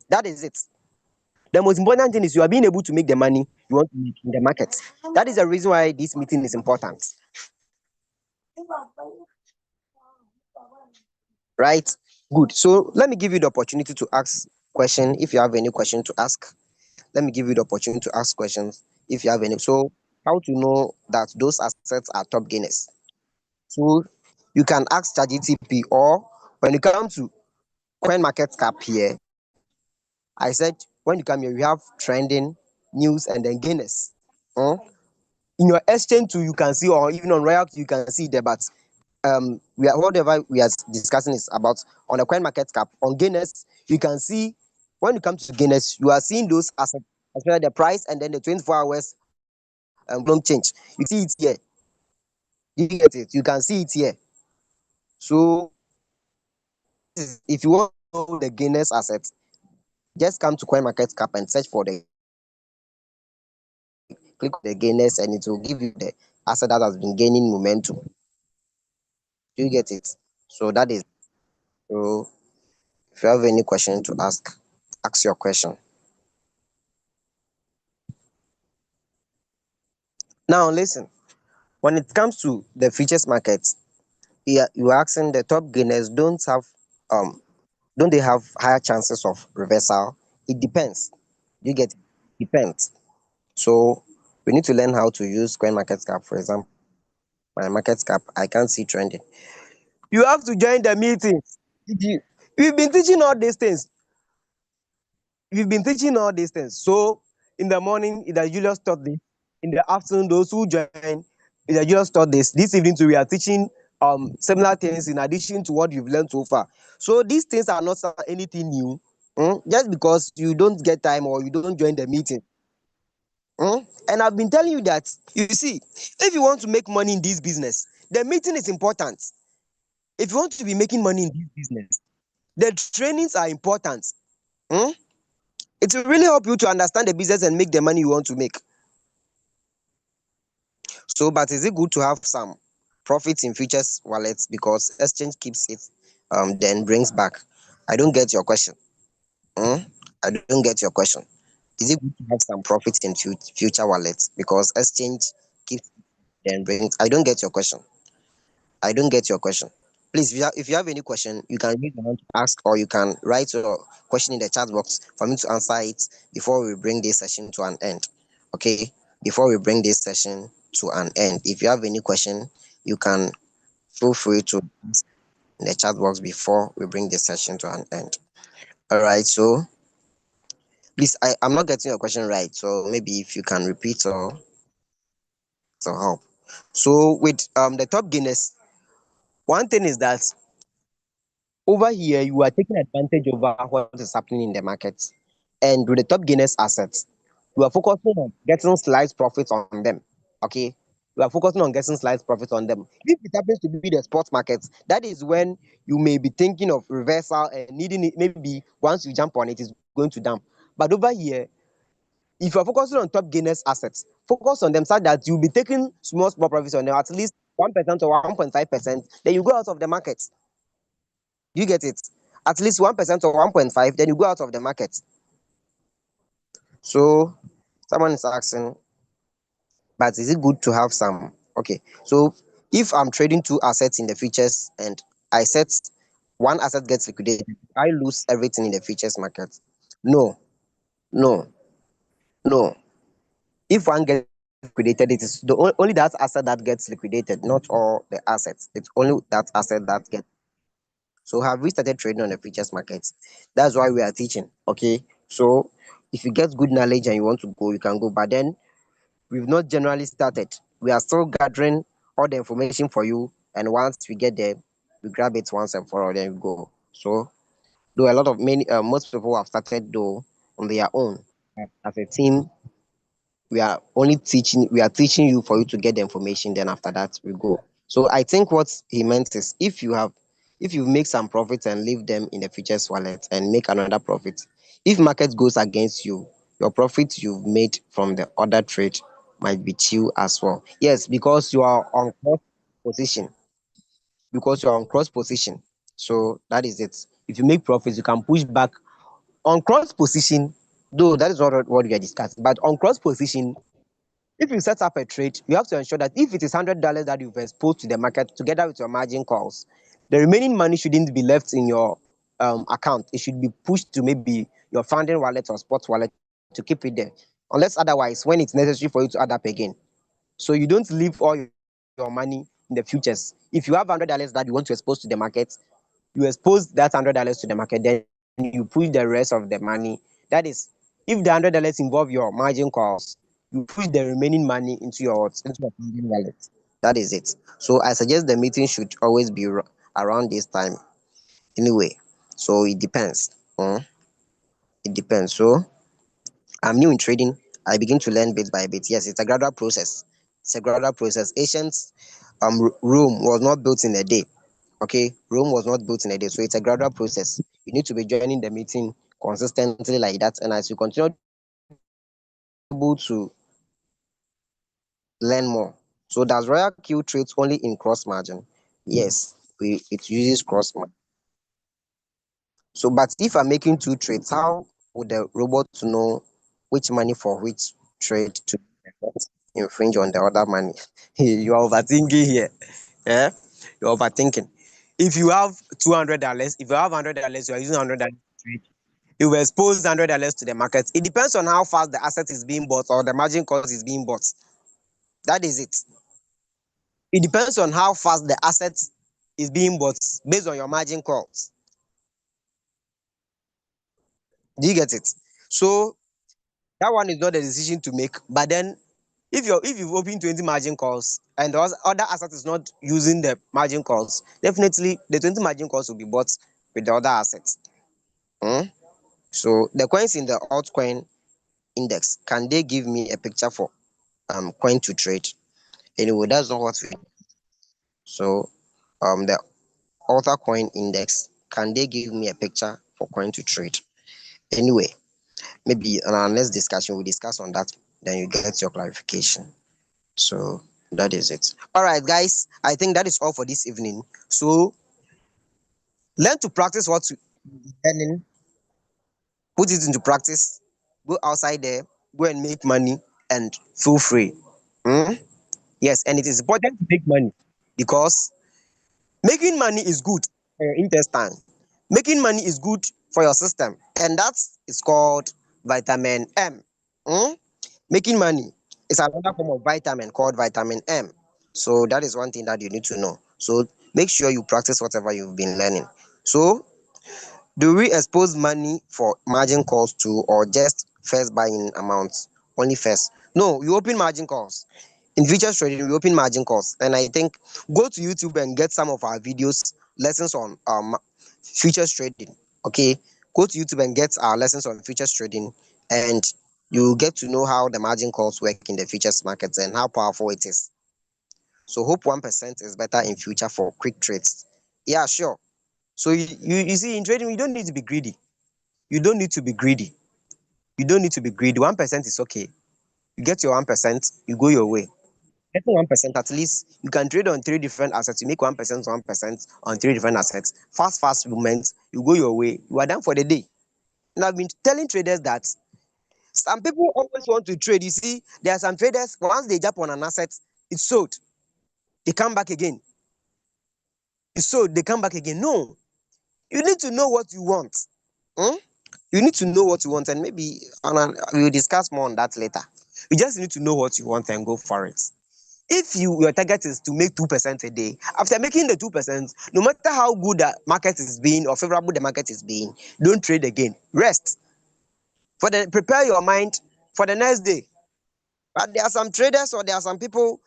That is it. The most important thing is you are being able to make the money you want to make in the market. That is the reason why this meeting is important. right? Good. So let me give you the opportunity to ask question if you have any question to ask. Let me give you the opportunity to ask questions if you have any. So how to know that those assets are top gainers? So you can ask ChatGPT, or when you come to coin market cap here, I said when you come here, we have trending, news, and then gainers. In your exchange too, you can see, or even on Royalq, you can see there, but we are whatever we are discussing is about on the coin market cap. On gainers, you can see when you come to gainers, you are seeing those assets, especially the price and then the 24 hours volume change. You see it here. You get it. You can see it here. So if you want to know the gainers assets, just come to coin market cap and search for the click the gainers, and it will give you the asset that has been gaining momentum. Do you get it? So that is so. If you have any question to ask your question. Now listen, when it comes to the futures market, you're asking the top gainers um don't they have higher chances of reversal? It depends. You get it? Depends. So we need to learn how to use coin market cap. For example, my market cap, I can't see trending. You have to join the meetings. Did you? We've been teaching all these things. We've been teaching all these things. So in the morning, either Julius taught this. In the afternoon, those who join, either Julius taught this. This evening too, we are teaching similar things in addition to what you've learned so far. So these things are not anything new. Just because you don't get time or you don't join the meeting. And I've been telling you that, you see, if you want to make money in this business, the meeting is important. If you want to be making money in this business, the trainings are important. Hmm? It will really help you to understand the business and make the money you want to make. So, but is it good to have some profits in futures wallets because exchange keeps it, then brings back? I don't get your question. Hmm? I don't get your question. Is it good to have some profits in future wallets because exchange keeps then brings? I don't get your question. I don't get your question. Please, if you have any question, you can use your hand to ask, or you can write your question in the chat box for me to answer it before we bring this session to an end. Okay? Before we bring this session to an end, if you have any question, you can feel free to ask in the chat box before we bring this session to an end. All right. So please, I'm not getting your question right. So maybe if you can repeat or help. So with the top gainers, one thing is that over here, you are taking advantage over what is happening in the market. And with the top gainers assets, you are focusing on getting slight profits on them. Okay. You are focusing on getting slight profits on them. If it happens to be the sports market, that is when you may be thinking of reversal and needing it. Maybe once you jump on it, it's going to dump. But over here, if you are focusing on top gainers assets, focus on them so that you'll be taking small profits on them, at least 1% or 1.5%. Then you go out of the market. You get it? At least 1% or 1.5, then you go out of the market. So someone is asking, but is it good to have some? Okay. So if I'm trading two assets in the futures and I set one asset gets liquidated, I lose everything in the futures market. No, no, no. If one gets liquidated, it is only that asset that gets liquidated, not all the assets. It's only that asset that gets. So have we started trading on the futures markets? That's why we are teaching. Okay. So if you get good knowledge and you want to go, you can go. But then we've not generally started. We are still gathering all the information for you. And once we get there, we grab it once and for all, then we go. So though a lot of most people have started though on their own. As a team, we are teaching you for you to get the information, then after that we go. So I think what he meant is if you make some profits and leave them in the futures wallet and make another profit, if market goes against you, your profit you've made from the other trade might be you as well. Yes, because you are on cross position. Because you're on cross position. So that is it. If you make profits, you can push back on cross position, though that is not what we are discussing. But on cross position, if you set up a trade, you have to ensure that if it is $100 that you've exposed to the market together with your margin calls, The remaining money shouldn't be left in your account. It should be pushed to maybe your founding wallet or sports wallet to keep it there. Unless otherwise, when it's necessary for you to add up again. So you don't leave all your money in the futures. If you have $100 that you want to expose to the market, you expose that $100 to the market, then you push the rest of the money. That is, if the $100 involve your margin calls, you push the remaining money into your founding wallet. That is it. So I suggest the meeting should always be around this time. Anyway, so it depends. It depends. So I'm new in trading. I begin to learn bit by bit. Yes, it's a gradual process. It's a gradual process. Ancient Rome was not built in a day. Okay, Rome was not built in a day, so it's a gradual process. You need to be joining the meeting consistently like that, and as you continue to able to learn more. So does Royalq trades only in cross margin? Yes, it uses cross margin. So, but if I'm making two trades, how would the robot to know which money for which trade to infringe on the other money? You are overthinking here. Yeah, you're overthinking. If you have $200, if you have $100, you are using $100 to trade. You will expose $100 to the market. It depends on how fast the asset is being bought or the margin cost is being bought. That is it. It depends on how fast the asset is being bought based on your margin calls. Do you get it? So that one is not a decision to make. But then if you've opened 20 margin calls and the other asset is not using the margin calls, definitely the 20 margin calls will be bought with the other assets. Hmm? So the coins in the altcoin index, can they give me a picture for coin to trade? Anyway, that's not what we. So the alter coin index, can they give me a picture for coin to trade? Anyway, maybe in our next discussion we discuss on that, then you get your clarification. So that is it. All right, guys, I think that is all for this evening. So learn to practice what you're learning, put it into practice, go outside there, go and make money, and feel free. Hmm? Yes, and it is important to make money because making money is good for your intestine. Making money is good for your system, and that is called vitamin M. Hmm? Making money is another form of vitamin called vitamin M. So that is one thing that you need to know. So make sure you practice whatever you've been learning. So do we expose money for margin calls too, or just first buying amounts? Only first. No, you open margin calls. In futures trading, we open margin calls. And I think go to YouTube and get some of our videos, lessons on futures trading. Okay. Go to YouTube and get our lessons on futures trading, and you get to know how the margin calls work in the futures markets and how powerful it is. So hope 1% is better in future for quick trades. Yeah, sure. So you see, in trading, you don't need to be greedy. You don't need to be greedy. You don't need to be greedy. 1% is okay. You get your 1%, you go your way. Getting 1%, at least you can trade on three different assets. You make 1% on three different assets. Fast movements, you go your way, you are done for the day. And I've been telling traders that some people always want to trade. You see, there are some traders, once they jump on an asset, it's sold. They come back again. It's sold, they come back again. No, you need to know what you want. Hmm? You need to know what you want, and maybe we'll discuss more on that later. You just need to know what you want and go for it. If your target is to make 2% a day, after making the 2%, no matter how good the market is being or favorable the market is being, don't trade again. Rest. Prepare your mind for the next day. But there are some traders or there are some people,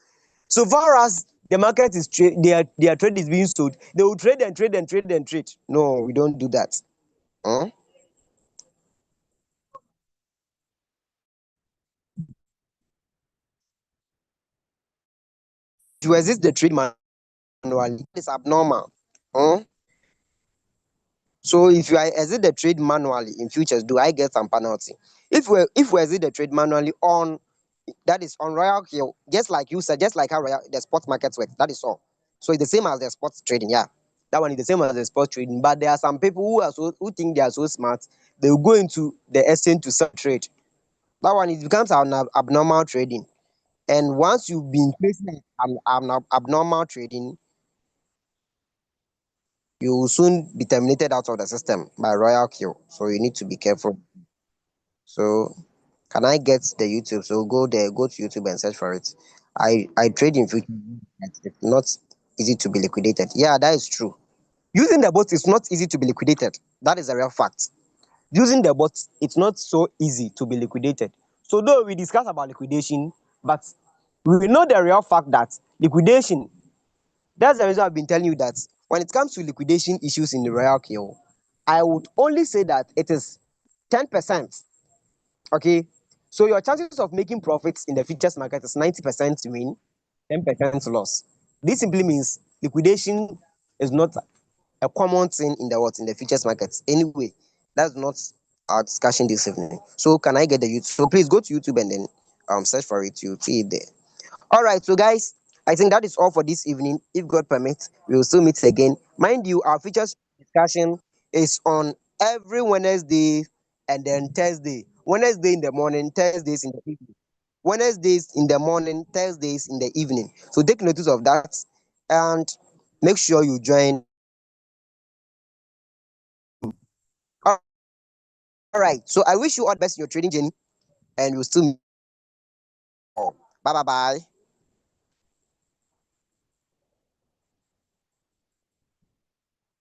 so far as the market is their trade is being sold, they will trade and trade and trade and trade. No, we don't do that. Hmm? To exit the trade manually is abnormal. Hmm? So if you exit the trade manually in futures, do I get some penalty? If we exit the trade manually on, that is on Royalq, just like you said, just like how the sports markets work, that is all. So it's the same as the sports trading, yeah. That one is the same as the sports trading. But there are some people who think they are so smart, they will go into the exchange to sell trade. That one, it becomes an abnormal trading. And once you've been facing abnormal trading, you will soon be terminated out of the system by Royalq. So you need to be careful. So can I get the YouTube? So go there, go to YouTube and search for it. I trade in future. It's not easy to be liquidated. Yeah, that is true. Using the bot is not easy to be liquidated. That is a real fact. Using the bot, it's not so easy to be liquidated. So though we discuss about liquidation, but we know the real fact that liquidation, that's the reason I've been telling you that when it comes to liquidation issues in the Royalq, I would only say that it is 10%. Okay. So your chances of making profits in the futures market is 90% win, 10% loss. This simply means liquidation is not a common thing in the what in the futures markets. Anyway, that's not our discussion this evening. So can I get the YouTube? So please go to YouTube and then search for it. You'll see it there. All right, so guys, I think that is all for this evening. If God permits, we will still meet again. Mind you, our futures discussion is on every Wednesday and then Thursday. Wednesday in the morning, Thursdays in the evening. Wednesdays in the morning, Thursdays in the evening. So take notice of that and make sure you join. All right. So I wish you all the best in your trading journey and we'll still meet. Bye bye bye.